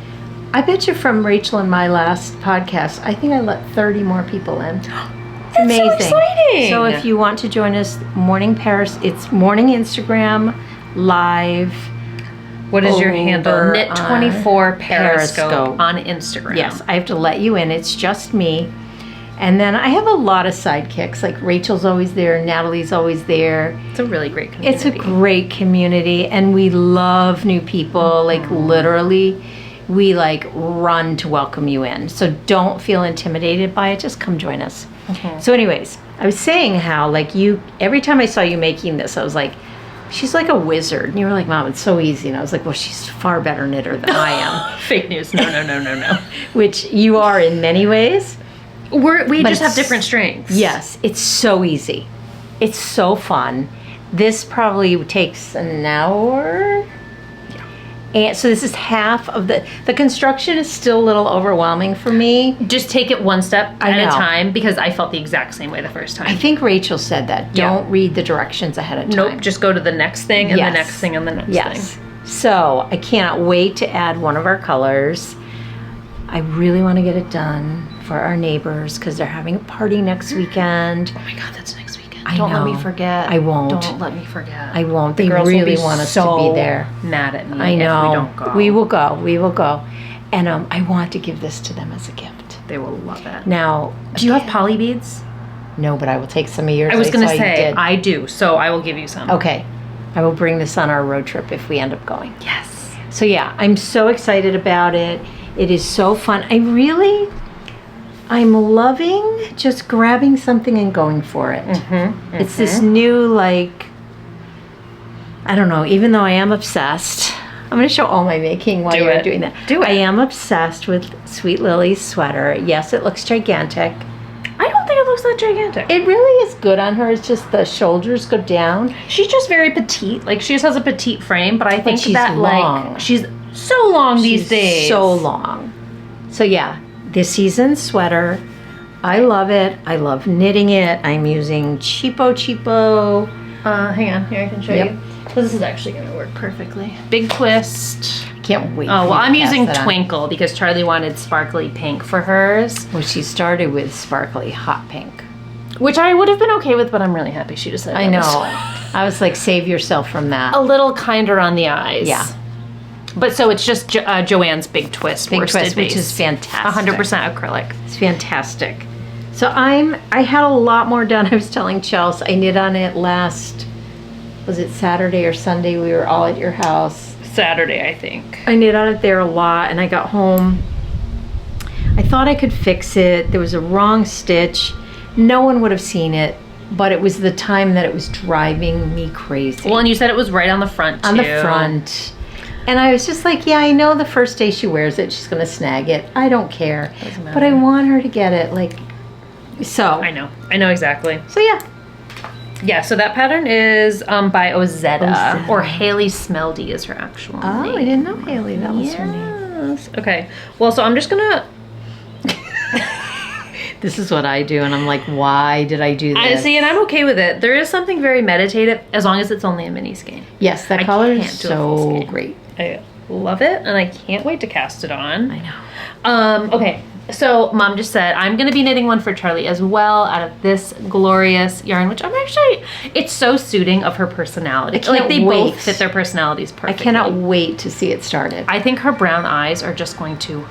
I bet you from Rachel and my last podcast, I think I let 30 more people in.
That's
Amazing.
so exciting.
So if you want to join us, Morning Paris, it's Morning Instagram Live.
What is your handle?
over
Knit24
on
Periscope on Instagram.
Yes, I have to let you in. It's just me. And then I have a lot of sidekicks. Like Rachel's always there, Natalie's always there.
It's a really great community.
It's a great community, and we love new people. Like literally, we like run to welcome you in. So don't feel intimidated by it. Just come join us. So anyways, I was saying how like you, every time I saw you making this, I was like, she's like a wizard. And you were like, Mom, it's so easy. And I was like, well, she's a far better knitter than I am.
Fake news. No.
Which you are in many ways.
We
But
just have
it's-
different strengths.
Yes, it's so easy. It's so fun. This probably takes an hour. And so this is half of the construction is still a little overwhelming for me.
Just take it one step
I
at a
know.
time, because I felt the exact same way the first time.
I think Rachel said that.
Yeah.
Don't read the directions ahead of time.
Nope, just go to the next thing and
Yes.
the next thing and the next
Yes.
thing.
So I cannot wait to add one of our colors. I really want to get it done for our neighbors because they're having a party next weekend.
Oh my God, that's next weekend.
I
Don't let
know.
me forget.
I won't.
Don't let me forget.
I won't.
The
They
girls will
really
be
want us
so
to be there.
mad at me
I know.
if we don't go.
We will go. We will go. And I want to give this to them as a gift.
They will love it.
Now,
Do you have poly beads?
no, but I will take some of yours.
I was going to
saw you
say,
did.
I do, so I will give you some.
Okay. I will bring this on our road trip if we end up going.
Yes.
So yeah, I'm so excited about it. It is so fun. I'm loving just grabbing something and going for it. It's this new, like, I don't know, even though I am obsessed, I'm going to show all my making while
Do
you're
it.
doing that.
Do it.
I am obsessed with Sweet Lily's sweater. Yes, it looks gigantic.
I don't think it looks that gigantic.
It really is good on her. It's just the shoulders go down.
She's just very petite. Like, she just has a petite frame, but I think
she's
that,
long.
like, she's so long these
She's
days.
so long. So yeah, this season's sweater. I love it. I love knitting it. I'm using cheapo.
Hang on, here I can show
Yep.
you. So this is actually going to work perfectly. Big twist.
Can't wait.
Oh,
for
well,
you
I'm
to pass
using
that on.
Twinkle because Charlie wanted sparkly pink for hers,
Well, she started with sparkly hot pink.
which I would have been okay with, but I'm really happy she decided.
I
on
know.
this.
I was like, save yourself from that.
A little kinder on the eyes.
Yeah.
But so it's just Joann's Big Twist
Big
worsted
twist, which
base.
is fantastic.
100% acrylic.
It's fantastic. So I had a lot more done. I was telling Chelsea, I knit on it was it Saturday or Sunday? We were all at your house.
Saturday, I think.
I knit on it there a lot, and I got home. I thought I could fix it. There was a wrong stitch. No one would have seen it, but it was the time that it was driving me crazy.
Well, and you said it was right on the front, too.
On the front. And I was just like, yeah, I know the first day she wears it, she's going to snag it. I don't care.
Doesn't
But I
matter.
want her to get it. Like, so.
I know exactly.
So, yeah.
Yeah, so that pattern is by Ozetta,
Ozetta.
or Haley Smeldy is her actual
Oh,
name.
I didn't know Haley. That was her name.
Yes. Okay. Well, so I'm just gonna.
This is what I do, and I'm like, why did I do this?
I see, and I'm okay with it. There is something very meditative, as long as it's only a mini skein.
Yes, that
I
color is
can't do a full
so
skein.
great.
I love it, and I can't wait to cast it on.
I know.
Okay, so Mom just said I'm gonna be knitting one for Charlie as well out of this glorious yarn, which it's so suiting of her personality.
I can't
Like, they
wait.
both fit their personalities
I
perfectly.
cannot wait to see it started.
I think her brown eyes are just going to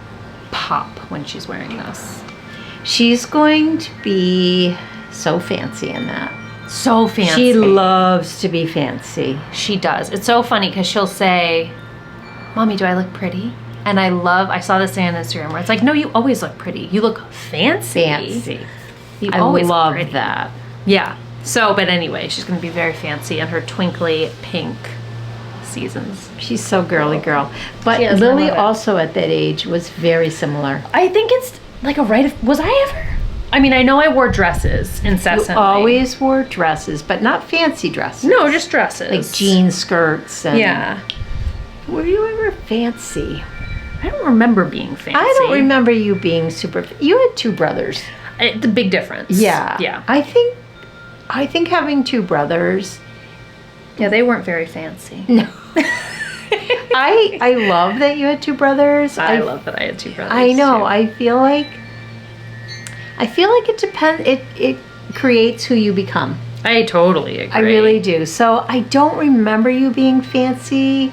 pop when she's wearing this.
She's going to be so fancy in that.
So fancy.
She loves to be fancy.
She does. It's so funny because she'll say, Mommy, do I look pretty? And I saw this thing on Instagram where it's like, no, you always look pretty. You look fancy.
Fancy.
You
I
always look
love
pretty.
that.
Yeah. So, but anyway, she's going to be very fancy in her twinkly pink seasons.
She's so girly girl. But
She is, and I
Lily
love it.
also at that age was very similar.
I think it's like a rite of, was I ever? I mean, I know I wore dresses incessantly.
You always wore dresses, but not fancy dresses.
No, just dresses.
Like jean skirts. And
Yeah.
Were you ever fancy?
I don't remember being fancy.
I don't remember you being super. You had two brothers.
The big difference.
Yeah.
Yeah.
I think having two brothers.
Yeah, they weren't very fancy.
No. I love that you had two brothers.
I love that I had two brothers.
I know.
too.
I feel like it depends. It creates who you become.
I totally agree.
I really do. So I don't remember you being fancy.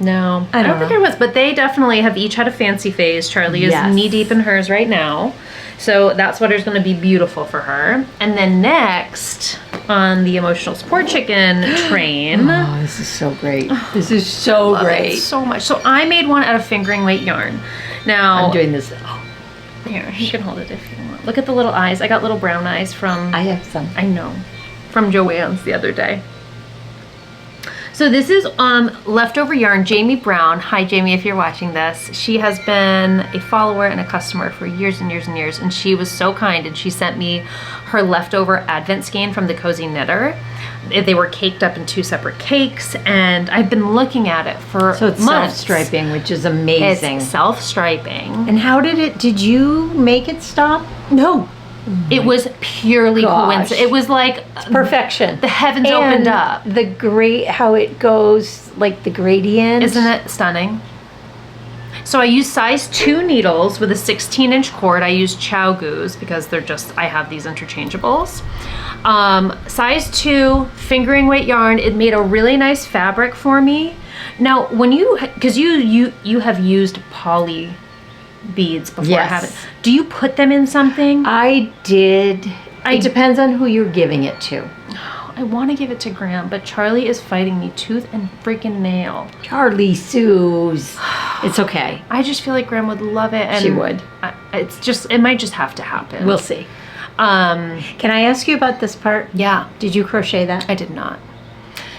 No, I don't think I was, but they definitely have each had a fancy phase. Charlie is knee deep in hers right now. So that sweater's going to be beautiful for her. And then next on the emotional support chicken train.
Oh, this is so great. This is so great.
So much. So I made one out of fingering weight yarn. Now,
I'm doing this.
here, you can hold it if you want. Look at the little eyes. I got little brown eyes from...
I have some.
I know. From Joann's the other day. So this is leftover yarn, Jamie Brown. Hi, Jamie, if you're watching this. She has been a follower and a customer for years and years and years, and she was so kind, and she sent me her leftover Advent skein from the Cozy Knitter. They were caked up in 2 separate cakes, and I've been looking at it for
So it's
months.
self-striping, which is amazing.
It's self-striping.
And how did you make it stop?
No. It was purely coincidence. It was like
Perfection.
the heavens
And
opened up.
the how it goes, like the gradient.
Isn't it stunning? So I used size 2 needles with a 16-inch cord. I used Chow Goose because I have these interchangeables. Size 2 fingering weight yarn. It made a really nice fabric for me. Now, because you have used poly beads before,
Yes.
haven't? Do you put them in something?
I did. It depends on who you're giving it to.
I want to give it to Graham, but Charlie is fighting me tooth and freaking nail.
Charlie Sue's. It's okay.
I just feel like Graham would love it. And
She would.
It might just have to happen.
We'll see. Can I ask you about this part?
Yeah.
Did you crochet that?
I did not.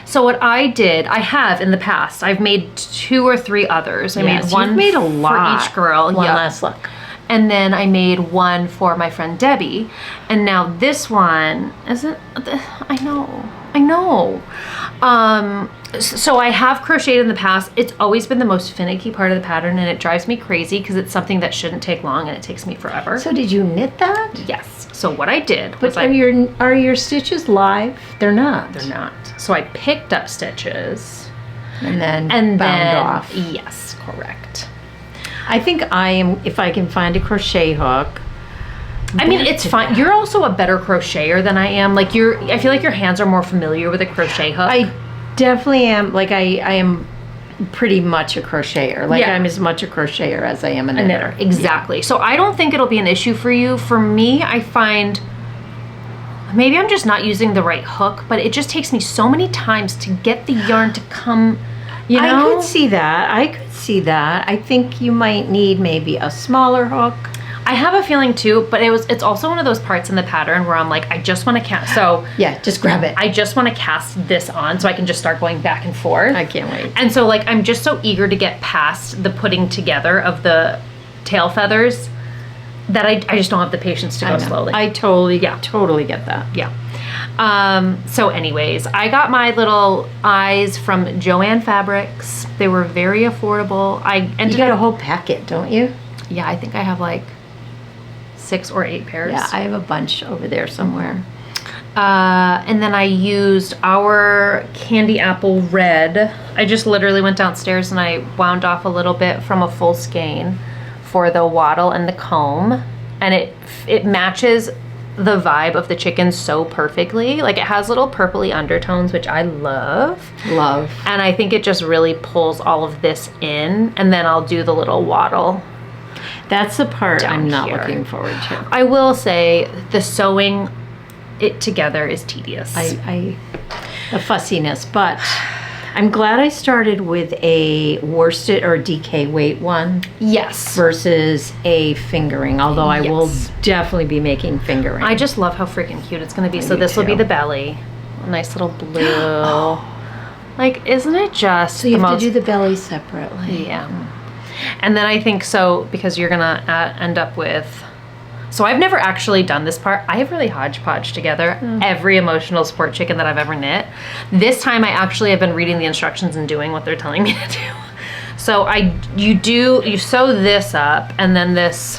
So what I have in the past, I've made 2 or 3 others. I made one
you've made a lot
for each girl.
One
Yep.
last look.
And then I made one for my friend Debbie. And now this one isn't, I know. So I have crocheted in the past. It's always been the most finicky part of the pattern, and it drives me crazy because it's something that shouldn't take long and it takes me forever.
So did you knit that?
Yes. So what I did was
But are your stitches live? They're not.
They're not. So I picked up stitches
And then
and
bound
then
off.
Yes, correct.
I think if I can find a crochet hook.
I mean, it's fine. You're also a better crocheter than I am. Like I feel like your hands are more familiar with a crochet hook.
I definitely am. Like I am pretty much a crocheter. Like
Yeah.
I'm as much a crocheter as I am a knitter.
Exactly. So I don't think it'll be an issue for you. For me, I find maybe I'm just not using the right hook, but it just takes me so many times to get the yarn to come, you know?
I could see that. I think you might need maybe a smaller hook.
I have a feeling too, but it's also one of those parts in the pattern where I'm like, I just want to cast. So
Yeah, just grab it.
I just want to cast this on so I can just start going back and forth.
I can't wait.
And so like I'm just so eager to get past the putting together of the tail feathers that I just don't have the patience to go slowly.
I totally get that.
Yeah. So anyways, I got my little eyes from Joann Fabrics. They were very affordable.
You got a whole packet, don't you?
Yeah, I think I have like 6 or 8 pairs.
Yeah, I have a bunch over there somewhere.
And then I used our candy apple red. I just literally went downstairs and I wound off a little bit from a full skein for the wattle and the comb. And it matches the vibe of the chicken so perfectly. Like it has little purpley undertones, which I love.
Love.
And I think it just really pulls all of this in. And then I'll do the little wattle.
That's the part
Down
I'm not
here.
looking forward to.
I will say the sewing it together is tedious.
The fussiness, but I'm glad I started with a worsted or DK weight one
Yes.
versus a fingering, although I will
Yes.
definitely be making fingering.
I just love how freaking cute it's going to be. So
do
this will be
too.
the belly. A nice little blue. Like, isn't it just
so you
the
have
most...
to do the belly separately.
Yeah. And then I think so, because you're going to end up with... So I've never actually done this part. I have really hodgepodge together every emotional support chicken that I've ever knit. This time I actually have been reading the instructions and doing what they're telling me to do. So you sew this up and then this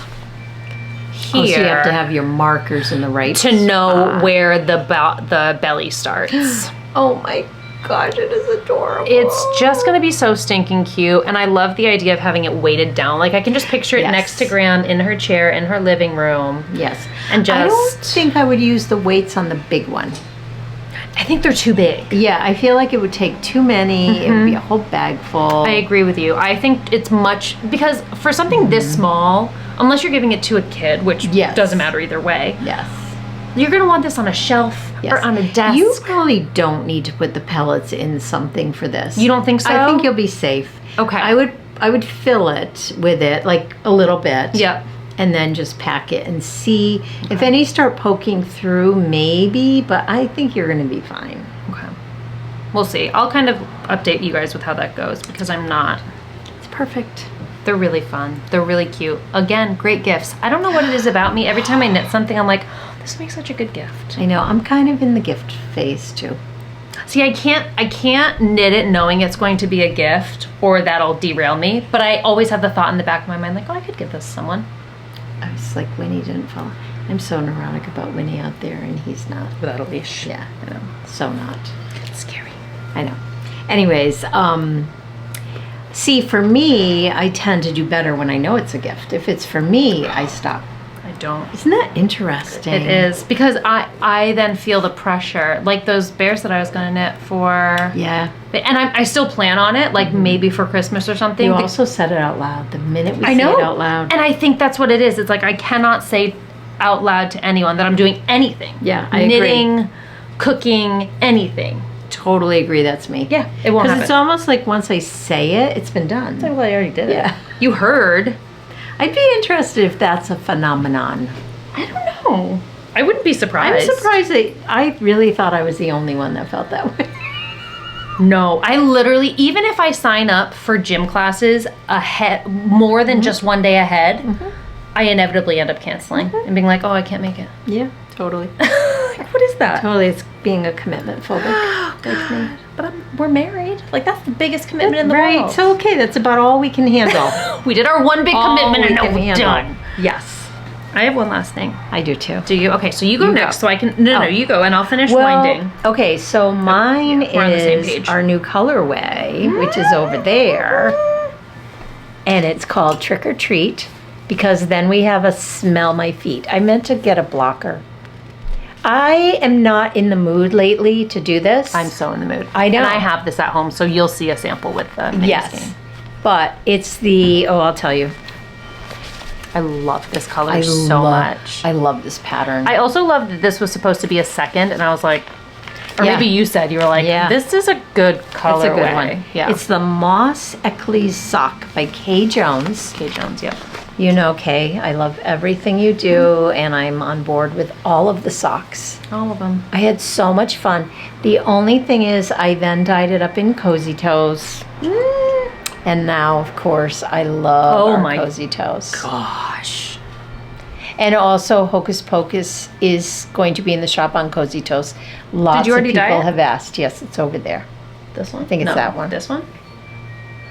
here.
Oh, so you have to have your markers in the right
to know
spot.
where the belly starts.
Oh my gosh, it is adorable.
It's just going to be so stinking cute. And I love the idea of having it weighted down. Like, I can just picture it next to Gran in her chair in her living room.
Yes.
And just...
I don't think I would use the weights on the big one.
I think they're too big.
Yeah, I feel like it would take too many. It would be a whole bag full.
I agree with you. I think it's much, because for something this small, unless you're giving it to a kid, which doesn't matter either way.
Yes.
You're going to want this on a shelf or on a desk.
You really don't need to put the pellets in something for this.
You don't think so?
I think you'll be safe.
Okay.
I would fill it with it, like a little bit.
Yep.
And then just pack it and see. If any start poking through, maybe, but I think you're going to be fine.
Okay. We'll see. I'll kind of update you guys with how that goes, because I'm not.
It's perfect.
They're really fun. They're really cute. Again, great gifts. I don't know what it is about me. Every time I knit something, I'm like, oh, this makes such a good gift.
I know. I'm kind of in the gift phase too.
See, I can't knit it knowing it's going to be a gift, or that'll derail me. But I always have the thought in the back of my mind, like, oh, I could give this to someone.
I was like, Winnie didn't fall. I'm so neurotic about Winnie out there, and he's not.
Without a leash.
Yeah,
I know.
So not.
It's scary.
I know. Anyways, see, for me, I tend to do better when I know it's a gift. If it's for me, I stop.
I don't.
Isn't that interesting?
It is, because I then feel the pressure, like those bears that I was going to knit for.
Yeah.
And I still plan on it, like maybe for Christmas or something.
You also said it out loud. The minute we say it out loud.
And I think that's what it is. It's like I cannot say out loud to anyone that I'm doing anything.
Yeah, I
Knitting,
agree.
cooking, anything.
Totally agree. That's me.
Yeah, it won't happen.
Because it's almost like once I say it, it's been done.
Well, I already did
Yeah.
it. You heard.
I'd be interested if that's a phenomenon.
I don't know. I wouldn't be surprised.
I'm surprised that I really thought I was the only one that felt that way.
No, I literally, even if I sign up for gym classes ahead, more than just one day ahead, I inevitably end up canceling and being like, oh, I can't make it.
Yeah, totally.
Like, what is that?
Totally, it's being a commitment phobic.
Like me. But we're married. Like, that's the biggest commitment in the world.
So okay, that's about all we can handle.
We did our one big commitment and now we're
handle.
done.
Yes.
I have one last thing.
I do too.
Do you? Okay, so you go
You
next
go.
so I can, no, you go and I'll finish
Well,
winding.
okay, so mine
We're on the same
is
page.
our new colorway, which is over there. And it's called Trick or Treat, because then we have a smell my feet. I meant to get a blocker. I am not in the mood lately to do this.
I'm so in the mood.
I know.
And I have this at home, so you'll see a sample with the mini
Yes.
skein.
But it's the, I'll tell you.
I love this color so much.
I love this pattern.
I also loved that this was supposed to be a second, and I was like, or
Yeah.
maybe you said, you were like,
Yeah.
this is a good color.
It's a good one.
Yeah.
It's the Moss Eccles sock by Kay Jones.
Kay Jones, yep.
You know, Kay, I love everything you do, and I'm on board with all of the socks.
All of them.
I had so much fun. The only thing is, I then dyed it up in Cozy Toes. And now, of course, I love our Cozy Toes.
Gosh.
And also, Hocus Pocus is going to be in the shop on Cozy Toes. Lots
you already
of people
dye it?
have asked. Yes, it's over there.
This one?
I think it's
No,
that one.
This one?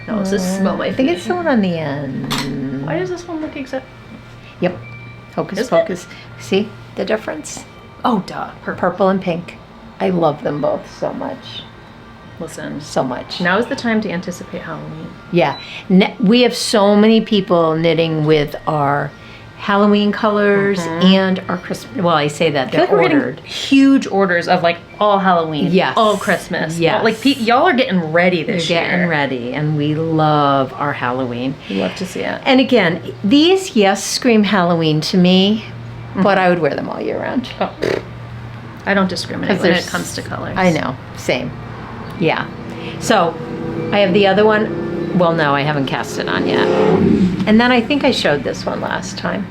No, it's this smell my
I think
feet.
it's the one on the end.
Why does this one look exact?
Yep. Hocus
Is it?
Pocus. See the difference?
Oh, duh.
Purple and pink. I love them both so much.
Listen.
So much.
Now is the time to anticipate Halloween.
Yeah. We have so many people knitting with our Halloween colors and our Christmas. Well, I say that
I feel
they're
like we're
ordered.
getting huge orders of like all Halloween,
Yes.
all Christmas.
Yes.
Like y'all are getting ready this
They're
year.
getting ready, and we love our Halloween.
We love to see it.
And again, these, yes, scream Halloween to me, but I would wear them all year round.
Oh. I don't discriminate
'Cause
when it
there's-
comes to colors.
I know, same. Yeah. So I have the other one. Well, no, I haven't cast it on yet. And then I think I showed this one last time.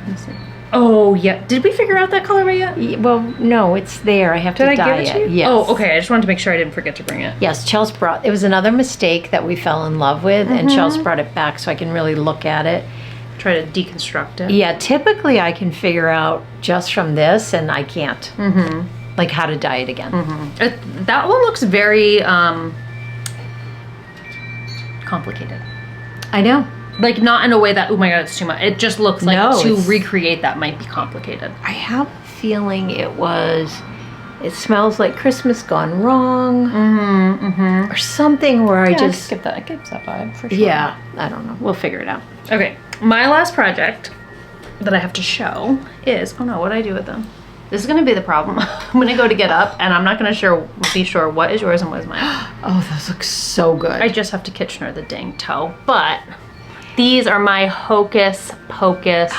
Let me see. Oh yeah. Did we figure out that colorway yet?
Well, no, it's there. I have
Did
to
I
dye
give it to you?
Yes.
Oh, okay. I just wanted to make sure I didn't forget to bring it.
Yes, Chels brought. It was another mistake that we fell in love with, and Chels brought it back so I can really look at it.
Try to deconstruct it.
Yeah, typically I can figure out just from this, and I can't. Like how to dye it again.
That one looks very complicated.
I know.
Like not in a way that, oh my god, it's too much. It just looks like
No,
to
it's-
recreate that might be complicated.
I have a feeling it was it smells like Christmas gone wrong. Or something where I just...
it gives that vibe for sure.
Yeah, I don't know. We'll figure it out.
Okay, my last project that I have to show is, oh no, what did I do with them? This is gonna be the problem. I'm gonna go to get up and I'm not gonna be sure what is yours and what is mine.
Oh, those look so good.
I just have to Kitchener the dang toe, but these are my Hocus Pocus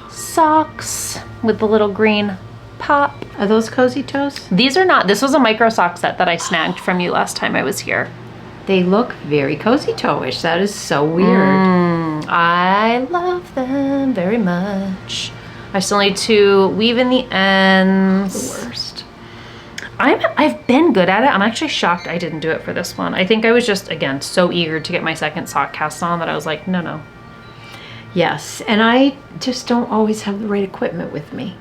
socks with the little green pop.
Are those cozy toes?
These are not. This was a micro sock set that I snagged from you last time I was here.
They look very cozy toe-ish. That is so weird.
I love them very much. I still need to weave in the ends.
The worst.
I've been good at it. I'm actually shocked I didn't do it for this one. I think I was just, again, so eager to get my second sock cast on that I was like, no.
Yes, and I just don't always have the right equipment with me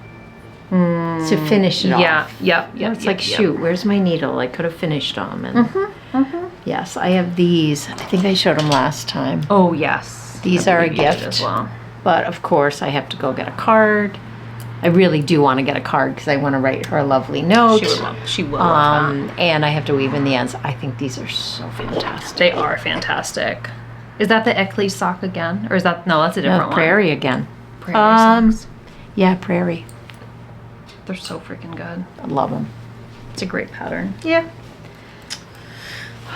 to finish it off.
Yeah.
It's like, shoot, where's my needle? I could have finished them. And yes, I have these. I think I showed them last time.
Oh, yes.
These
I
are a
believe you did
gift.
as well.
But of course, I have to go get a card. I really do want to get a card because I want to write her a lovely note.
She will love that.
And I have to weave in the ends. I think these are so fantastic.
They are fantastic. Is that the Eccles sock again? Or is that, no, that's a different one.
Prairie again.
Prairie socks.
Yeah, Prairie.
They're so freaking good.
I love them.
It's a great pattern.
Yeah.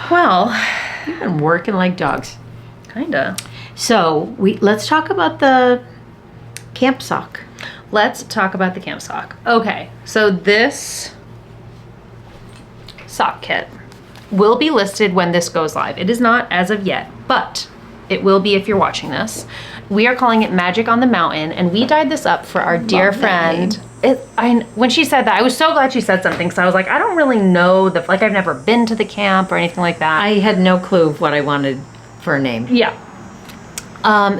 Well,
You've been working like dogs.
kinda.
So let's talk about the camp sock.
Let's talk about the camp sock. Okay, so this sock kit will be listed when this goes live. It is not as of yet, but it will be if you're watching this. We are calling it Magic on the Mountain, and we dyed this up for our dear friend. When she said that, I was so glad she said something, because I was like, I don't really know, I've never been to the camp or anything like that.
I had no clue of what I wanted for a name.
Yeah.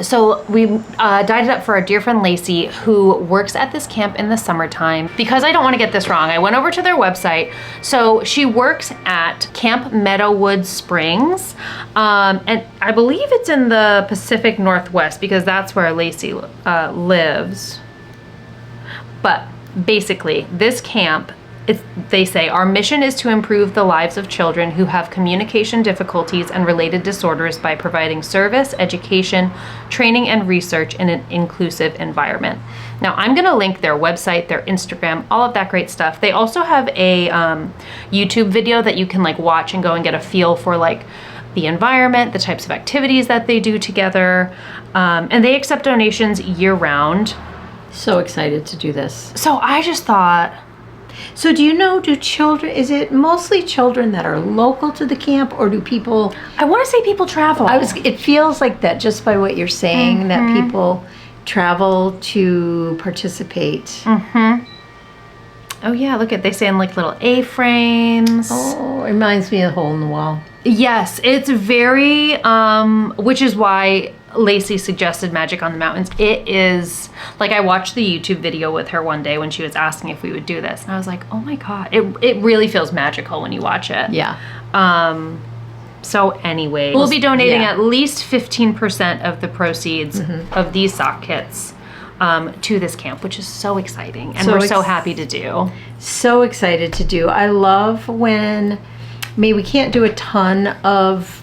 So we dyed it up for our dear friend Lacey, who works at this camp in the summertime. Because I don't want to get this wrong, I went over to their website. So she works at Camp Meadowood Springs, and I believe it's in the Pacific Northwest because that's where Lacey lives. But basically, this camp, they say, our mission is to improve the lives of children who have communication difficulties and related disorders by providing service, education, training, and research in an inclusive environment. Now, I'm going to link their website, their Instagram, all of that great stuff. They also have a YouTube video that you can watch and go and get a feel for the environment, the types of activities that they do together, and they accept donations year-round.
So excited to do this.
So I just thought...
So do you know, is it mostly children that are local to the camp, or do people...
I want to say people travel.
It feels like that just by what you're saying, that people travel to participate.
Oh yeah, look at, they say in little A-frames.
Oh, it reminds me of Hole in the Wall.
Yes, it's very, which is why Lacey suggested Magic on the Mountains. It is, I watched the YouTube video with her one day when she was asking if we would do this. And I was like, oh my God, it really feels magical when you watch it.
Yeah.
So anyway, we'll be donating at least 15% of the proceeds of these sock kits to this camp, which is so exciting. And we're so happy to do.
So excited to do. I love when, we can't do a ton of,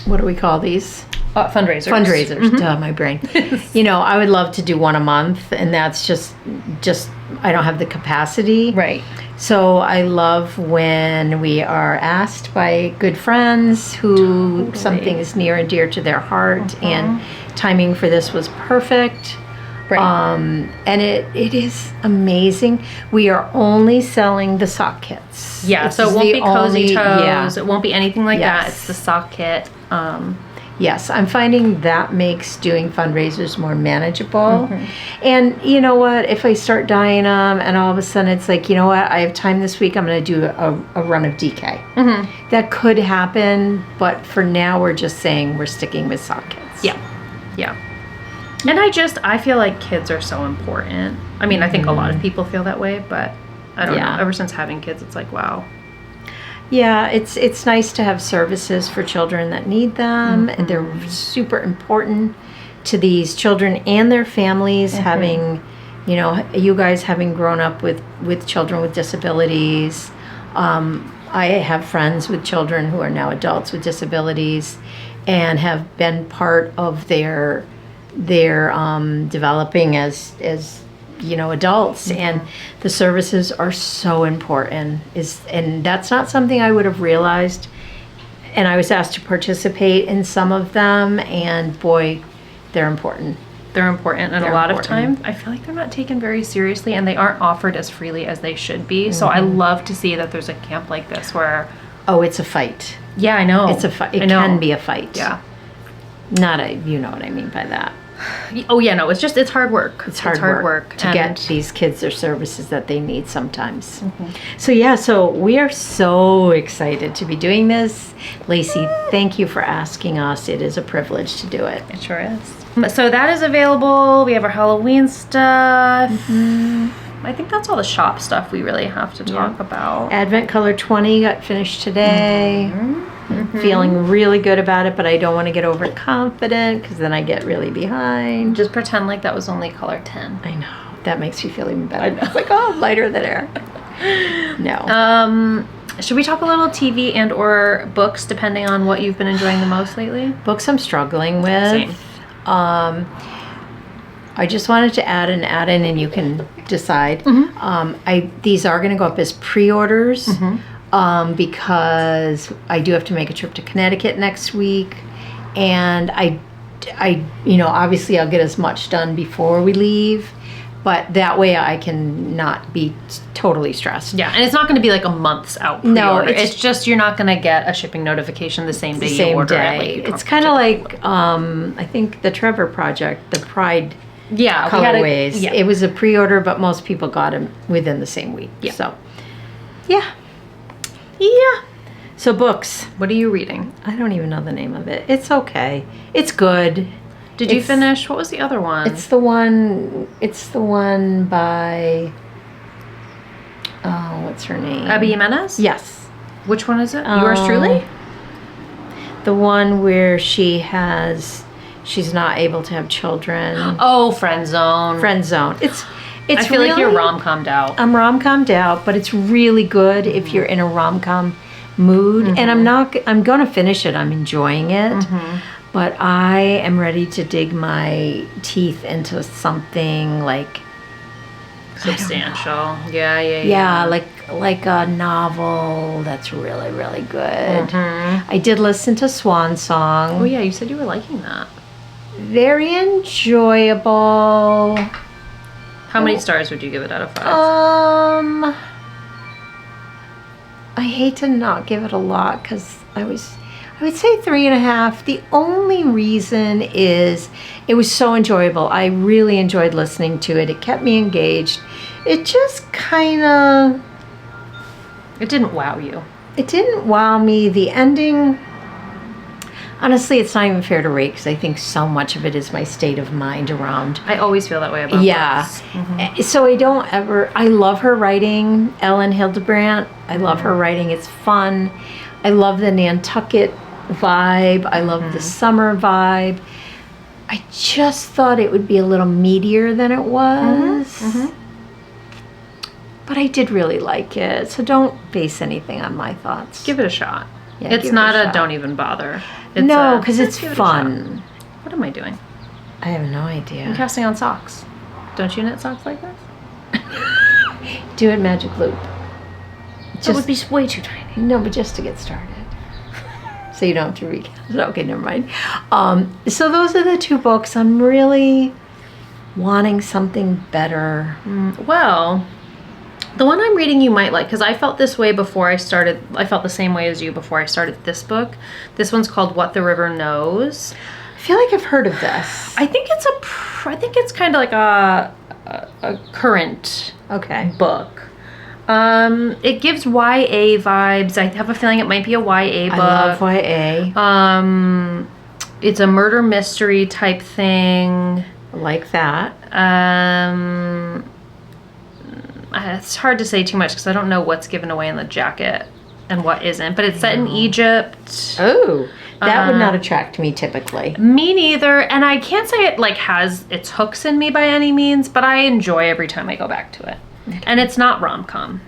what do we call these?
Fundraisers.
Fundraisers, duh, my brain. I would love to do one a month, and that's just I don't have the capacity.
Right.
So I love when we are asked by good friends who something is near and dear to their heart, and timing for this was perfect.
Right.
And it is amazing. We are only selling the sock kits.
Yeah, so it won't be cozy toes. It won't be anything like that. It's the sock kit.
Yes, I'm finding that makes doing fundraisers more manageable. And you know what? If I start dyeing them and all of a sudden it's like, you know what? I have time this week. I'm going to do a run of DK. That could happen, but for now we're just saying we're sticking with sock kits.
Yeah. And I feel like kids are so important. I think a lot of people feel that way, but I don't know. Ever since having kids, it's like, wow.
Yeah, it's nice to have services for children that need them, and they're super important to these children and their families, having you know, you guys having grown up with children with disabilities. I have friends with children who are now adults with disabilities and have been part of their developing as you know, adults. And the services are so important. And that's not something I would have realized. And I was asked to participate in some of them, and boy, they're important.
They're important, and a lot of times I feel like they're not taken very seriously, and they aren't offered as freely as they should be. So I love to see that there's a camp like this where...
Oh, it's a fight.
Yeah, I know.
It's a fight. It can be a fight.
Yeah.
Not a, you know what I mean by that.
Oh, yeah, no, it's hard work.
It's hard work to get these kids their services that they need sometimes. So so we are so excited to be doing this. Lacey, thank you for asking us. It is a privilege to do it.
It sure is. So that is available. We have our Halloween stuff. I think that's all the shop stuff we really have to talk about.
Advent Color 20 got finished today. Feeling really good about it, but I don't want to get overconfident because then I get really behind.
Just pretend like that was only color 10.
I know. That makes you feel even better. It's like, oh, lighter than air. No.
Should we talk a little TV and or books, depending on what you've been enjoying the most lately?
Books I'm struggling with.
Same.
I just wanted to add an add-in, and you can decide. These are going to go up as pre-orders. Because I do have to make a trip to Connecticut next week, and I, you know, obviously I'll get as much done before we leave, but that way I can not be totally stressed.
Yeah, and it's not going to be like a month's out pre-order. No, it's just you're not going to get a shipping notification the same day you order it. Like
it's kind of like I think the Trevor Project, the Pride.
Yeah,
colorways. It was a pre-order, but most people got them within the same week.
Yeah.
So,
yeah.
So books.
What are you reading?
I don't even know the name of it. It's okay. It's good.
Did you finish? What was the other one?
It's the one by what's her name?
Abby Jimenez?
Yes.
Which one is it? Yours truly?
The one where she's not able to have children.
Oh, Friend Zone.
Friend Zone. I
feel like you're rom-commed out.
I'm rom-commed out, but it's really good if you're in a rom-com mood. And I'm going to finish it. I'm enjoying it. But I am ready to dig my teeth into something like
substantial. Yeah.
Yeah, like a novel that's really, really good. I did listen to Swan Song.
Oh yeah, you said you were liking that.
Very enjoyable.
How many stars would you give it out of 5?
I hate to not give it a lot because I would say 3.5. The only reason is it was so enjoyable. I really enjoyed listening to it. It kept me engaged. It just kind of...
It didn't wow you.
It didn't wow me. The ending... Honestly, it's not even fair to rate because I think so much of it is my state of mind around.
I always feel that way about books.
So I love her writing, Ellen Hildebrandt. I love her writing. It's fun. I love the Nantucket vibe. I love the summer vibe. I just thought it would be a little meatier than it was. But I did really like it. So don't base anything on my thoughts.
Give it a shot.
Yeah,
it's not a don't even bother.
No, because it's fun.
What am I doing?
I have no idea.
I'm casting on socks. Don't you knit socks like this?
Do it magic loop.
That would be way too tiny.
No, but just to get started. So you don't have to recast. Okay, never mind. So those are the 2 books. I'm really wanting something better.
Well, the one I'm reading you might like, because I felt this way before I started. I felt the same way as you before I started this book. This one's called What the River Knows.
I feel like I've heard of this.
I think it's kind of like a current book. It gives YA vibes. I have a feeling it might be a YA book.
I love YA.
It's a murder mystery type thing.
I like that.
It's hard to say too much because I don't know what's given away in the jacket and what isn't. But it's set in Egypt.
Oh, That would not attract me typically.
Me neither. And I can't say it like has its hooks in me by any means, but I enjoy every time I go back to it. Okay. And it's not rom-com.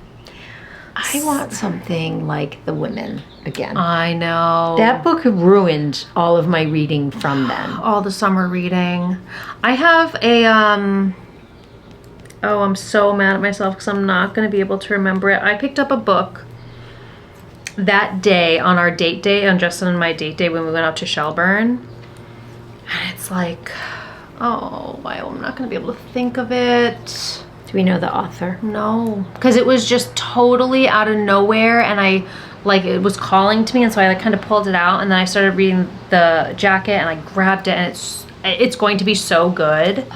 I want something like The Women again.
I know.
That book ruined all of my reading from then.
All the summer reading. I have a, oh, I'm so mad at myself because I'm not going to be able to remember it. I picked up a book that day on our date day, on Justin and my date day when we went out to Shelburne. And it's like, oh, I'm not going to be able to think of it.
Do we know the author?
No, because it was just totally out of nowhere, and it was calling to me, and so I kind of pulled it out, and then I started reading the jacket, and I grabbed it, and it's going to be so good.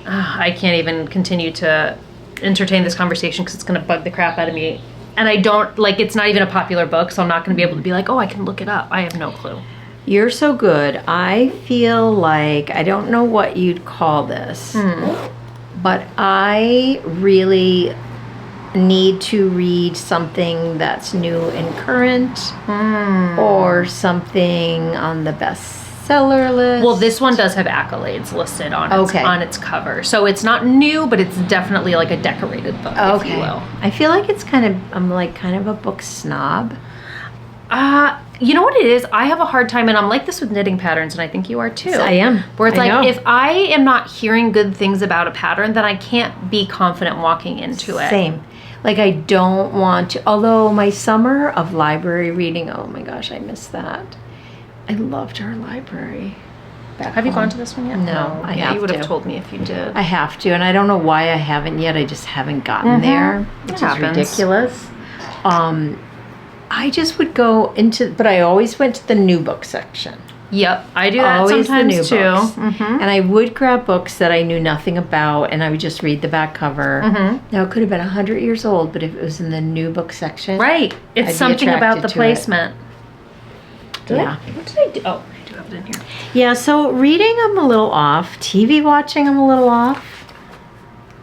I can't even continue to entertain this conversation because it's going to bug the crap out of me, and I don't it's not even a popular book, so I'm not going to be able to be like, oh, I can look it up. I have no clue.
You're so good. I feel like I don't know what you'd call this. But I really need to read something that's new and current or something on the bestseller list.
Well, this one does have accolades listed on its cover. So it's not new, but it's definitely like a decorated book, if you will.
I feel like I'm like kind of a book snob.
You know what it is? I have a hard time, and I'm like this with knitting patterns, and I think you are too.
I am.
Where it's if I am not hearing good things about a pattern, then I can't be confident walking into it.
Same. Like I don't want to, although my summer of library reading, oh my gosh, I miss that. I loved our library.
Have you gone to this one yet?
No, I have
you would have
to.
told me if you did.
I have to, and I don't know why I haven't yet. I just haven't gotten there, which is ridiculous. I just would go but I always went to the new book section.
Yep, I do that
always
sometimes
the new
too.
Books. And I would grab books that I knew nothing about, and I would just read the back cover. Now, it could have been 100 years old, but if it was in the new book section.
Right. It's something about the placement.
What
did I do? Oh, I do have it in here.
Yeah, so reading, I'm a little off. TV watching, I'm a little off.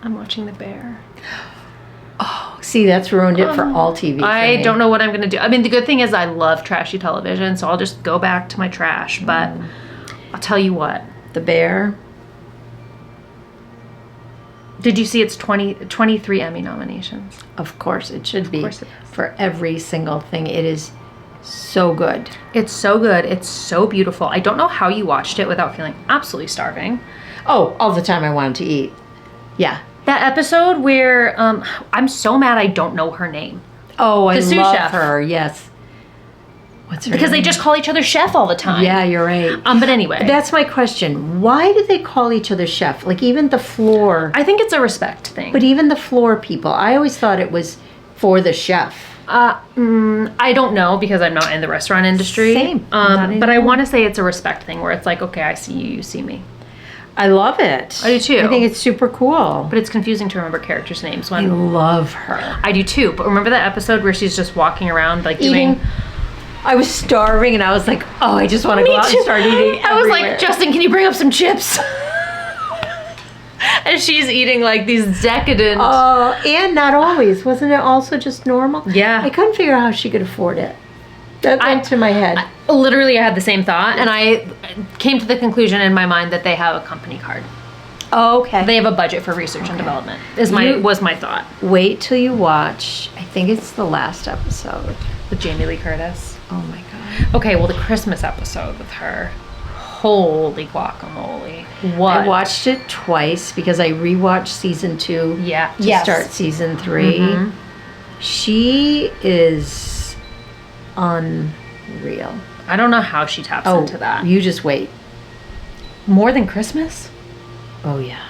I'm watching The Bear.
Oh, see, that's ruined it for all TV.
I don't know what I'm going to do. I mean, the good thing is I love trashy television, so I'll just go back to my trash. But I'll tell you what.
The Bear.
Did you see it's 23 Emmy nominations?
Of course, it should be.
Of course it is.
For every single thing. It is so good.
It's so good. It's so beautiful. I don't know how you watched it without feeling absolutely starving.
Oh, all the time I wanted to eat. Yeah.
That episode where I'm so mad I don't know her name.
Oh, I
sous
love
chef.
her. Yes. What's her
Because
name?
they just call each other chef all the time.
Yeah, you're right.
But anyway.
That's my question. Why do they call each other chef? Like even the floor.
I think it's a respect thing.
But even the floor people. I always thought it was for the chef.
I don't know because I'm not in the restaurant industry.
Same.
But I want to say it's a respect thing where it's like, okay, I see you, you see me.
I love it.
I do too.
I think it's super cool.
But it's confusing to remember characters' names.
I love her.
I do too. But remember that episode where she's just walking around like
Eating.
doing...
I was starving and I was like, oh, I just want to go out and start eating
I was
everywhere.
like, Justin, can you bring up some chips? And she's eating like these decadent...
and not always. Wasn't it also just normal?
Yeah.
I couldn't figure out how she could afford it. That went to my head.
Literally, I had the same thought, and I came to the conclusion in my mind that they have a company card.
Oh, okay.
They have a budget for research and development. Was my thought.
Wait till you watch. I think it's the last episode
With Jamie Lee Curtis.
Oh my god.
Okay, well, the Christmas episode with her. Holy guacamole. What?
I watched it twice because I rewatched season 2 to start season 3. She is unreal.
I don't know how she taps into that.
You just wait.
More than Christmas?
Oh yeah.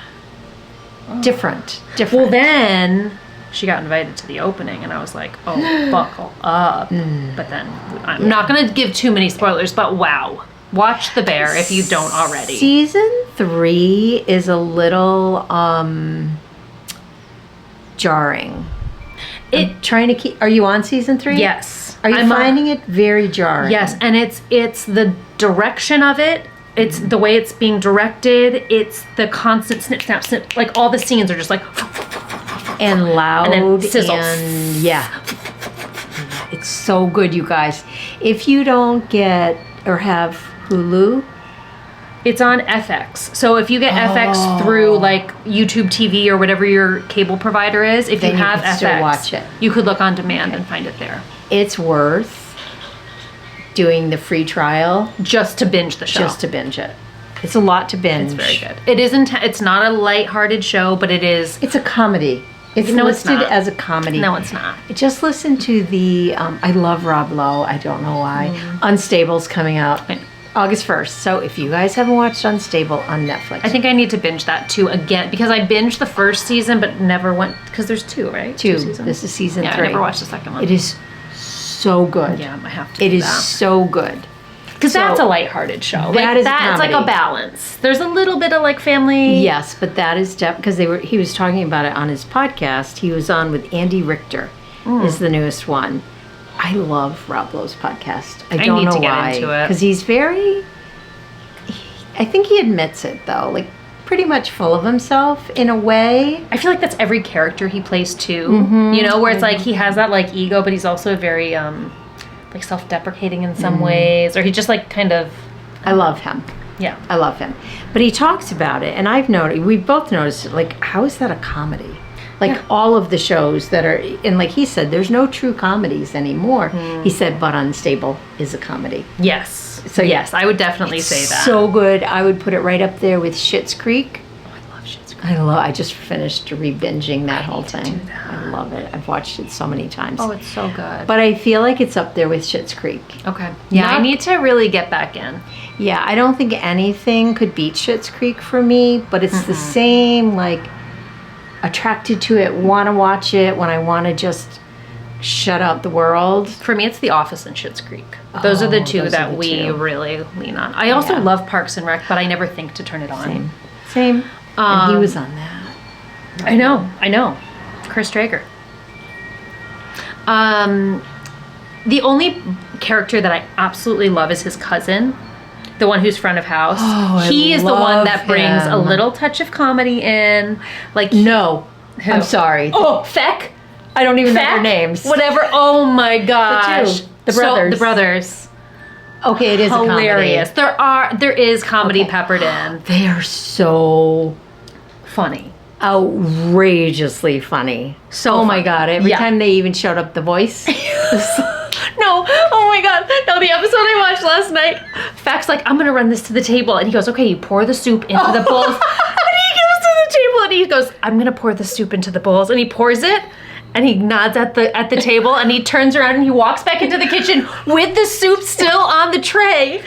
Different.
Well, then she got invited to the opening, and I was like, oh, buckle up. But then I'm not going to give too many spoilers, but wow. Watch The Bear if you don't already.
Season 3 is a little jarring. I'm trying to keep. Are you on season 3?
Yes.
Are you finding it very jarring?
Yes, and it's the direction of it. It's the way it's being directed. It's the constant snip, snap, snip. Like all the scenes are just like
and loud
and then sizzle.
And yeah. It's so good, you guys. If you don't get or have Hulu?
It's on FX. So if you get FX through like YouTube TV or whatever your cable provider is, if
Then
you
you
have
can
FX,
still watch it.
you could look on demand and find it there.
It's worth doing the free trial
Just to binge the show.
just to binge it. It's a lot to binge.
It's very good. It isn't. It's not a lighthearted show, but it is.
It's a comedy. It's
No, it's
listed
not.
as a comedy.
No, it's not.
Just listen to the, I love Rob Lowe, I don't know why. Unstable's coming out
Right.
August 1st. So if you guys haven't watched Unstable on Netflix.
I think I need to binge that too again because I binged the first season but never went because there's two, right?
two.
Seasons?
This is season
Yeah,
3.
I never watched the second one.
It is so good.
Yeah, I have to.
It
do
is
that.
so good.
Because
So,
that's a lighthearted show.
that is a
It's like a
comedy.
balance. There's a little bit of like family.
Yes, but that is because he was talking about it on his podcast. He was on with Andy Richter, is the newest one. I love Rob Lowe's podcast. I don't
need
know
to get
why.
into it.
Because he's I think he admits it though, like pretty much full of himself in a way.
I feel like that's every character he plays too. You know, where it's like he has that like ego, but he's also very like self-deprecating in some ways, or he just like kind of
I love him.
yeah.
I love him. But he talks about it, and we've both noticed it, like, how is that a comedy? Like, all of the shows that are, and like he said, there's no true comedies anymore. He said, but Unstable is a comedy.
Yes.
So,
yes, I would definitely say that.
So good. I would put it right up there with Schitt's Creek.
I love Schitt's Creek.
I just finished re-binging that whole thing.
do that.
I love it. I've watched it so many times.
Oh, it's so good.
But I feel like it's up there with Schitt's Creek.
Okay. Yeah, I
Not-
need to really get back in.
Yeah, I don't think anything could beat Schitt's Creek for me, but it's the same, like, attracted to it, want to watch it when I want to just shut out the world.
For me, it's The Office and Schitt's Creek. Those are the two
those are
that
the
we
two.
really lean on. I also
Yeah.
love Parks and Rec, but I never think to turn it on.
Same. And he was on that.
I know. Chris Traeger. The only character that I absolutely love is his cousin, the one who's front of house.
Oh,
he
I
is the one
love
that brings a
him.
little touch of comedy in. Like
No.
Who?
I'm sorry.
Oh, Feck.
I don't even know
Feck?
their names.
Whatever. Oh my gosh.
The brothers.
The brothers.
Okay, it is
Hilarious.
a comedy.
There is comedy
Okay.
peppered in.
They are so
Funny.
outrageously funny.
So
oh my
funny.
God. Every
Yeah.
time they even showed up The Voice.
No, oh my God. No, the episode I watched last night, Fac's like, I'm gonna run this to the table. And he goes, okay, you pour the soup into the bowls. And he goes to the table and he goes, I'm gonna pour the soup into the bowls. And he pours it and he nods at the table and he turns around and he walks back into the kitchen with the soup still on the tray.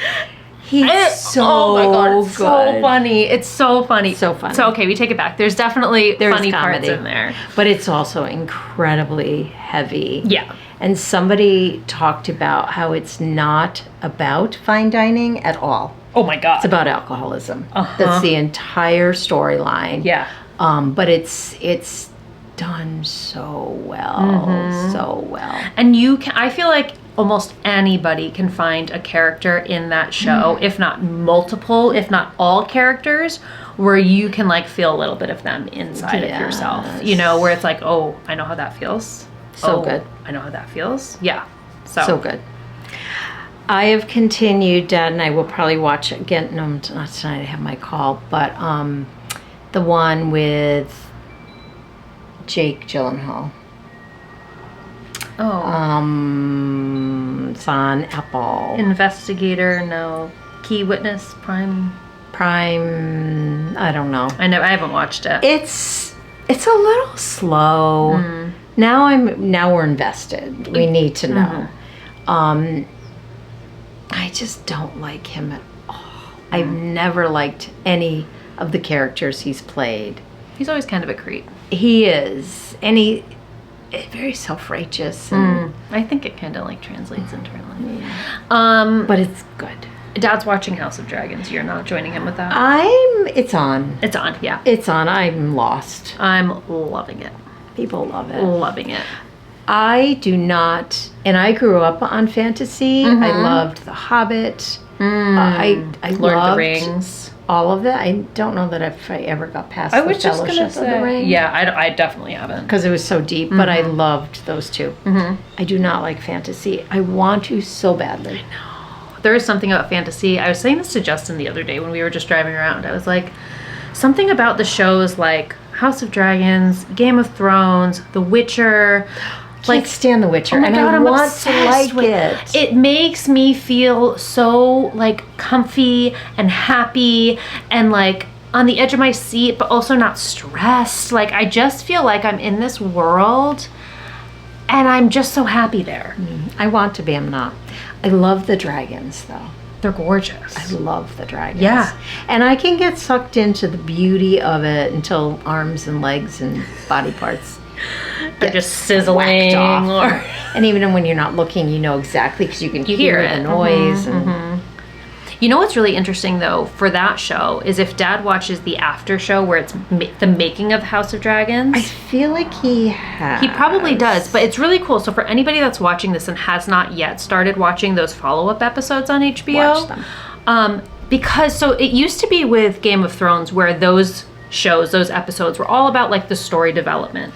He's so
oh my God, it's so
good.
funny. It's so funny.
So funny.
So okay, we take it back. There's definitely funny parts
comedy.
in there.
But it's also incredibly heavy.
Yeah.
And somebody talked about how it's not about fine dining at all.
Oh my God.
It's about alcoholism.
Uh-huh.
That's the entire storyline.
Yeah.
But it's done so well, so well.
And I feel like almost anybody can find a character in that show, if not multiple, if not all characters, where you can like feel a little bit of them inside of yourself. You know, where it's like, oh, I know how that feels.
So
Oh,
good.
I know how that feels. Yeah.
So good. I have continued, Dad and I will probably watch again. No, not tonight. I have my call, but the one with Jake Gyllenhaal.
Oh.
It's on Apple
Investigator, no. Key Witness, Prime.
Prime. I don't know.
I haven't watched it.
It's a little slow. Now we're invested. We need to know. I just don't like him at all. I've never liked any of the characters he's played.
He's always kind of a creep.
He is, and he very self-righteous, and,
I think it kind of like translates internally.
but it's good.
Dad's watching House of Dragons. You're not joining him with that?
It's on.
It's on, yeah.
It's on. I'm lost.
I'm loving it.
People love it.
Loving it.
I do not, and I grew up on fantasy. I loved The Hobbit. I
Lord of
loved
the Rings.
all of it. I don't know that if I ever got past
I
the
was just
Fellowship
gonna
of the
say,
Ring.
yeah, I definitely haven't.
Because it was so deep, but I loved those two. I do not like fantasy. I want to so badly.
there is something about fantasy. I was saying this to Justin the other day when we were just driving around. I was like, something about the shows like House of Dragons, Game of Thrones, The Witcher.
Can't stand The Witcher,
Oh my
and
God,
I
I'm
want to
obsessed
like
with
it.
It makes me feel so like comfy and happy and like on the edge of my seat, but also not stressed. Like I just feel like I'm in this world and I'm just so happy there.
I want to be, I'm not. I love the dragons, though.
They're gorgeous.
I love the dragons.
Yeah.
And I can get sucked into the beauty of it until arms and legs and body parts
They're just sizzling.
whacked off.
Or
And even when you're not looking, you know exactly because you can
You
hear
hear
the
it.
noise. And
you know what's really interesting though for that show is if Dad watches the after show where it's the making of House of Dragons.
I feel like he has.
He probably does, but it's really cool. So for anybody that's watching this and has not yet started watching those follow-up episodes on HBO,
Watch them.
because so it used to be with Game of Thrones where those shows, those episodes were all about like the story development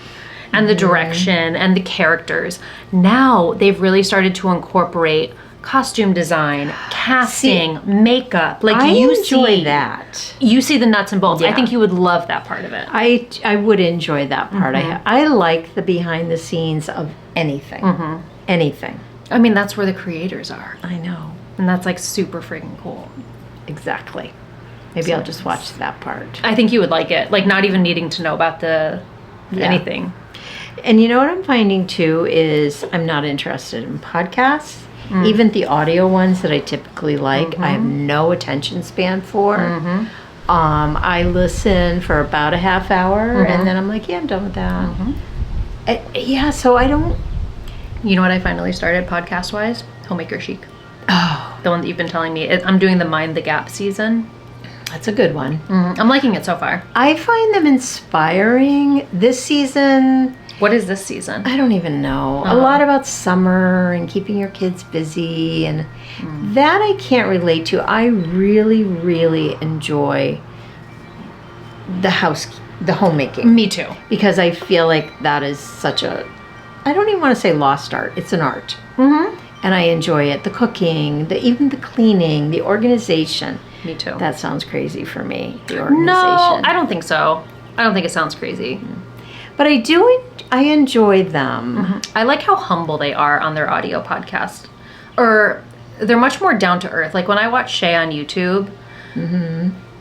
and the direction and the characters. Now they've really started to incorporate costume design, casting, makeup. Like
I
you
enjoy
see
that.
You see the nuts and bolts. I
Yeah.
think you would love that part of it.
I would enjoy that part. I like the behind the scenes of anything. Anything.
I mean, that's where the creators are.
I know.
And that's like super freaking cool.
Exactly. Maybe I'll just watch that part.
I think you would like it. Like not even needing to know about the anything.
And you know what I'm finding too is I'm not interested in podcasts. Even the audio ones that I typically like, I have no attention span for. I listen for about a half hour and then I'm like, yeah, I'm done with that. Yeah, so I don't.
You know what I finally started podcast wise? Homemaker Chic.
Oh,
The one that you've been telling me. I'm doing the Mind the Gap season.
that's a good one.
I'm liking it so far.
I find them inspiring. This season,
What is this season?
I don't even know. A lot about summer and keeping your kids busy, and that I can't relate to. I really, really enjoy the homemaking,
Me too.
because I feel like that is such a, I don't even want to say lost art. It's an art. And I enjoy it. The cooking, even the cleaning, the organization.
Me too.
That sounds crazy for me, the organization.
No, I don't think so. I don't think it sounds crazy.
But I enjoy them.
I like how humble they are on their audio podcast. Or they're much more down to earth. Like when I watch Shay on YouTube,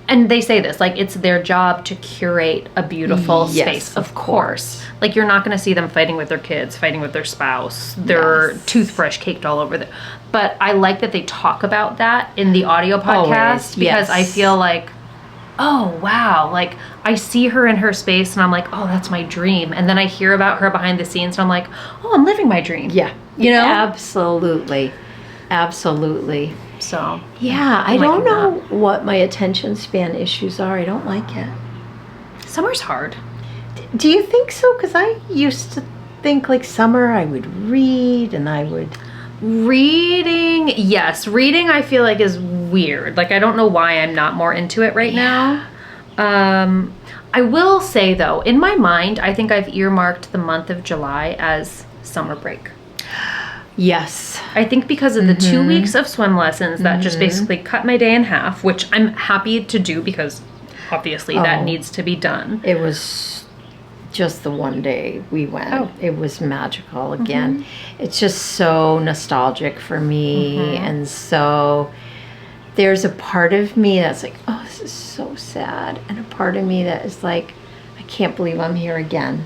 and they say this, like it's their job to curate a beautiful
Yes,
space.
of
Of course. Like you're not going to see them fighting with their kids, fighting with their spouse, their
Yes.
toothbrush caked all over them. But I like that they talk about that in the audio podcast because I
yes.
feel like, oh wow, like I see her in her space and I'm like, oh, that's my dream. And then I hear about her behind the scenes and I'm like, oh, I'm living my dream.
Yeah.
You know?
Absolutely. Absolutely.
So
Yeah, I
I'm
don't
liking
know what my attention span issues are. I don't like it.
summer's hard.
Do you think so? Because I used to think like summer I would read and I would...
Reading, yes. Reading I feel like is weird. Like I don't know why I'm not more into it right now. I will say though, in my mind, I think I've earmarked the month of July as summer break.
Yes.
I think because of the 2 weeks of swim lessons that just basically cut my day in half, which I'm happy to do because obviously that
Oh.
needs to be done.
It was just the one day we went.
Oh.
It was magical again. It's just so nostalgic for me. And so there's a part of me that's like, oh, this is so sad. And a part of me that is like, I can't believe I'm here again.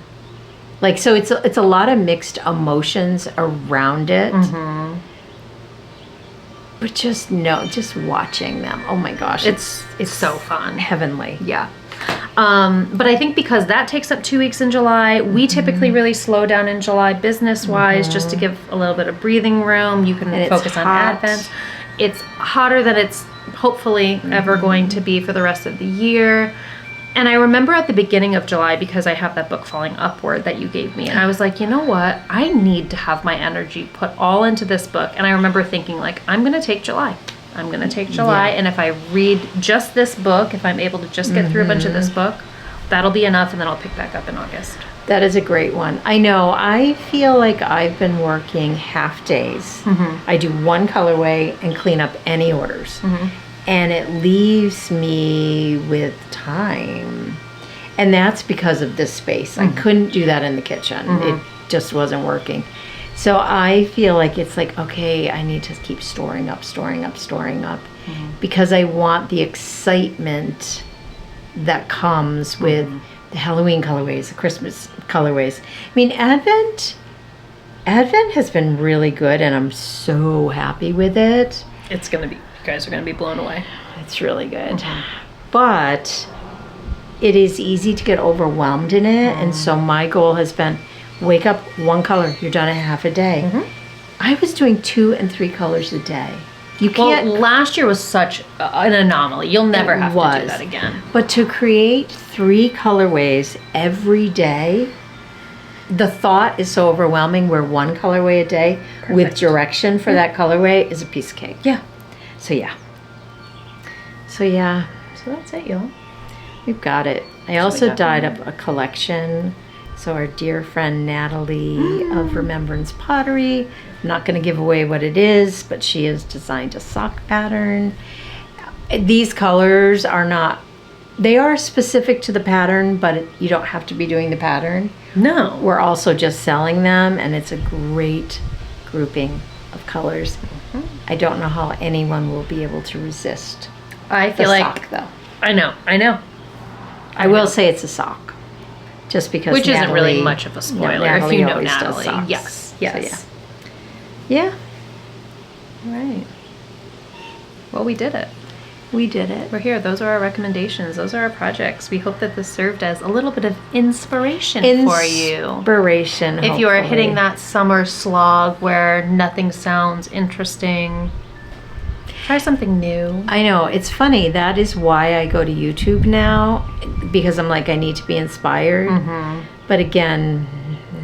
Like, so it's a lot of mixed emotions around it. But just watching them. Oh my gosh.
It's so fun.
heavenly.
Yeah. But I think because that takes up 2 weeks in July, we typically really slow down in July business-wise just to give a little bit of breathing room. You can
And it's
focus on
hot.
Advent. It's hotter than it's hopefully ever going to be for the rest of the year. And I remember at the beginning of July, because I have that book Falling Upward that you gave me, and I was like, you know what? I need to have my energy put all into this book. And I remember thinking like, I'm going to take July. I'm going to take July. And if I read just this book, if I'm able to just get through a bunch of this book, that'll be enough. And then I'll pick back up in August.
That is a great one. I know. I feel like I've been working half days. I do one colorway and clean up any orders. And it leaves me with time. And that's because of this space. I couldn't do that in the kitchen. It just wasn't working. So I feel like it's like, okay, I need to keep storing up. Because I want the excitement that comes with the Halloween colorways, the Christmas colorways. I mean, Advent has been really good, and I'm so happy with it.
It's going to be, you guys are going to be blown away.
It's really good. But it is easy to get overwhelmed in it, and so my goal has been, wake up one color, you're done in half a day. I was doing 2 and 3 colors a day. You can't.
Well, last year was such an anomaly. You'll never have to do that again.
But to create 3 colorways every day, the thought is so overwhelming where 1 colorway a day with direction for that colorway is a piece of cake.
Yeah.
So that's it, y'all. We've got it. I also dyed up a collection. So our dear friend Natalie of Remembrance Pottery, I'm not going to give away what it is, but she has designed a sock pattern. These colors are not, they are specific to the pattern, but you don't have to be doing the pattern.
No.
We're also just selling them, and it's a great grouping of colors. I don't know how anyone will be able to resist
I feel
the
like,
sock, though.
I know.
I will say it's a sock. Just because
Which isn't really
Natalie-
much of a spoiler
Natalie
if you know
always does
Natalie.
socks.
Yes.
So, yeah.
All right. Well, we did it.
We did it.
We're here. Those are our recommendations. Those are our projects. We hope that this served as a little bit of inspiration for you.
Inspiration.
If you are
hopefully.
hitting that summer slog where nothing sounds interesting, try something new.
I know, it's funny. That is why I go to YouTube now, because I'm like, I need to be inspired. But again,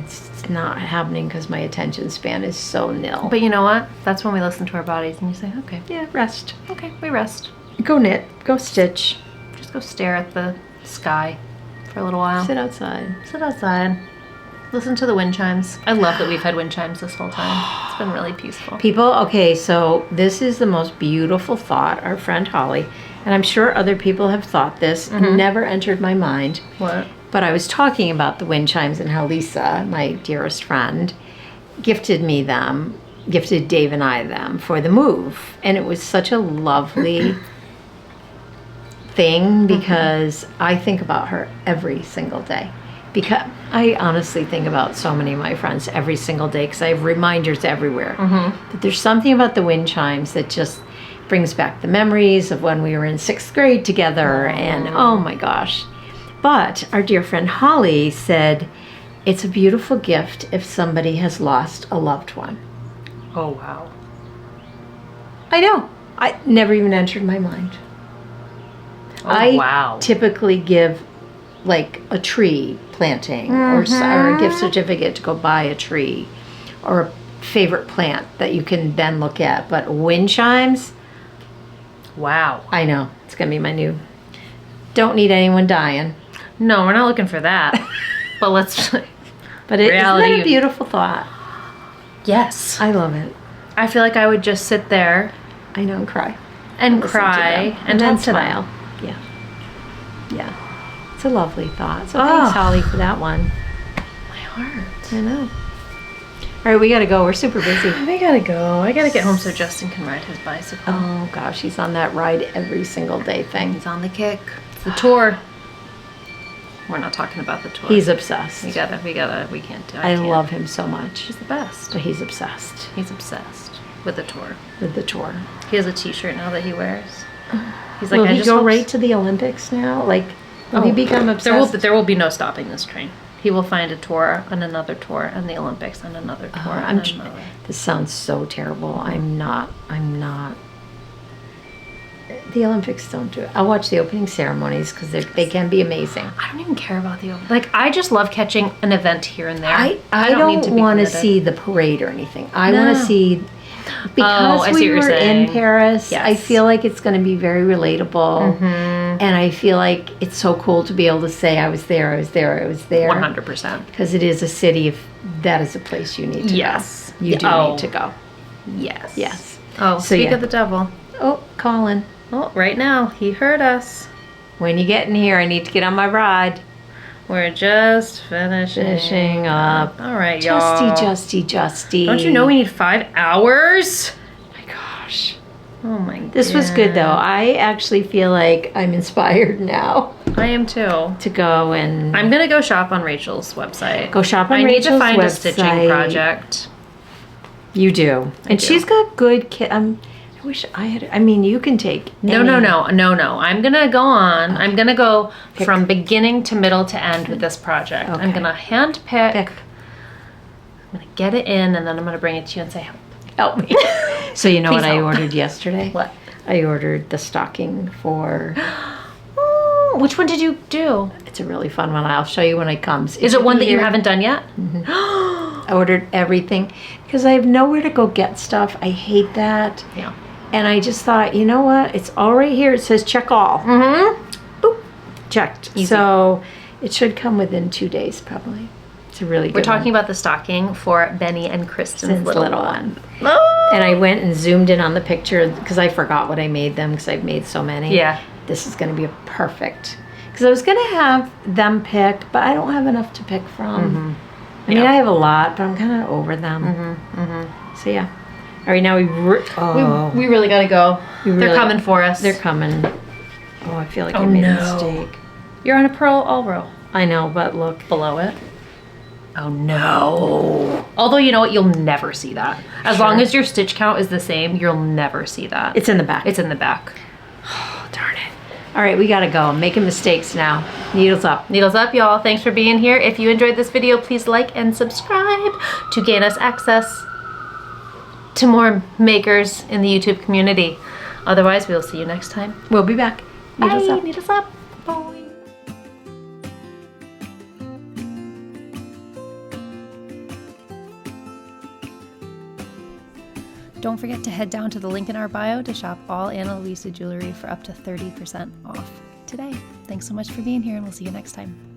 it's not happening because my attention span is so nil.
But you know what? That's when we listen to our bodies and you say, okay,
yeah, rest.
okay, we rest.
Go knit. Go stitch.
Just go stare at the sky for a little while.
Sit outside.
Sit outside. Listen to the wind chimes. I love that we've had wind chimes this whole time. It's been really peaceful.
People, okay, so this is the most beautiful thought. Our friend Holly, and I'm sure other people have thought this, never entered my mind.
What?
But I was talking about the wind chimes and how Lisa, my dearest friend, gifted Dave and I them for the move. And it was such a lovely thing because I think about her every single day. Because I honestly think about so many of my friends every single day because I have reminders everywhere. But there's something about the wind chimes that just brings back the memories of when we were in 6th grade together. And oh my gosh. But our dear friend Holly said, it's a beautiful gift if somebody has lost a loved one.
Oh, wow.
I know. I never even entered my mind.
Oh, wow.
Typically give like a tree planting or a gift certificate to go buy a tree or a favorite plant that you can then look at. But wind chimes,
Wow.
I know. It's going to be my new. Don't need anyone dying.
No, we're not looking for that. But let's...
But isn't
Reality.
that a beautiful thought?
Yes.
I love it.
I feel like I would just sit there
I know, and cry.
and
Listen to
cry
them.
and
then
talk to them.
smile. Yeah. Yeah. It's a lovely thought. So
Oh.
thanks, Holly, for that one.
My heart.
I know. All right, we got to go. We're super busy.
We gotta go. I gotta get home so Justin can ride his bicycle.
Oh, gosh. He's on that ride every single day thing.
He's on the kick. It's the tour. We're not talking about the tour.
He's obsessed.
We can't do it.
I love him so much.
He's the best.
But he's obsessed
He's obsessed with the tour.
with the tour.
He has a t-shirt now that he wears. He's
Will
like, I
he
just
go
hope-
right to the Olympics now? Like, will he become obsessed?
There will be no stopping this train. He will find a tour and another tour and the Olympics and another tour and another.
This sounds so terrible. I'm not. The Olympics don't do it. I'll watch the opening ceremonies because they can be amazing.
I don't even care about the Olympics. Like, I just love catching an event here and there.
I
need
don't
to be
want to
committed.
see the parade or anything. I
No.
want to see Because
I see
we
what you're
were
saying.
in Paris, I
Yes.
feel like it's going to be very relatable. And I feel like it's so cool to be able to say, I was there, I was there, I was there.
100%.
Because it is a city, if that is a place you need to
Yes.
go. You do need to go.
Yes.
Yes.
Oh,
So,
speak
yeah.
of the devil.
Oh, Colin.
Oh, right now, he heard us.
When you get in here, I need to get on my ride.
We're just finishing
up.
All right, y'all.
Justy.
Don't you know we need 5 hours?
My gosh.
Oh my god.
This was good, though. I actually feel like I'm inspired now
I am too.
to go and
I'm gonna go shop on Rachel's website.
go shop on
I need to
Rachel's
find a
website.
stitching project.
You do. And
do.
she's got good I wish I had. I mean, you can take.
No. I'm gonna go on. I'm gonna go
Pick.
from beginning to middle to end with this project. I'm
Okay.
gonna hand pick.
Pick.
I'm gonna get it in, and then I'm gonna bring it to you and say, help.
Help me. So you know
Please
what I
help.
ordered yesterday?
What?
I ordered the stocking for.
Which one did you do?
It's a really fun one. I'll show you when it comes.
Is it one that you haven't done yet?
I ordered everything because I have nowhere to go get stuff. I hate that.
Yeah.
And I just thought, you know what? It's all right here. It says check all.
Mm-hmm.
Boop. Checked.
Easy.
So it should come within 2 days probably. It's a really good
We're talking
one.
about the stocking for Benny and Kristen's
Since
little
little
one.
one. And I went and zoomed in on the picture because I forgot what I made them because I've made so many.
Yeah.
This is going to be a perfect. Because I was going to have them pick, but I don't have enough to pick from. I mean,
Yeah.
I have a lot, but I'm kind of over them. So yeah. All right, now we
really gotta go. They're
really-
coming for us.
they're coming. Oh, I feel like
Oh,
I made a
no.
mistake.
You're on a pearl all row.
I know, but look.
Below it. Oh no. Although you know what, you'll never see that. As long as your stitch count is the same, you'll never see that.
It's in the back.
It's in the back.
Oh, darn it. All right, we got to go. I'm making mistakes now. Needles up.
Needles up, y'all. Thanks for being here. If you enjoyed this video, please like and subscribe to gain us access to more makers in the YouTube community. Otherwise, we'll see you next time.
We'll be back. Needles
Bye.
up.
Needles up. Bye. Don't forget to head down to the link in our bio to shop all Ana Luisa jewelry for up to 30% off today. Thanks so much for being here, and we'll see you next time.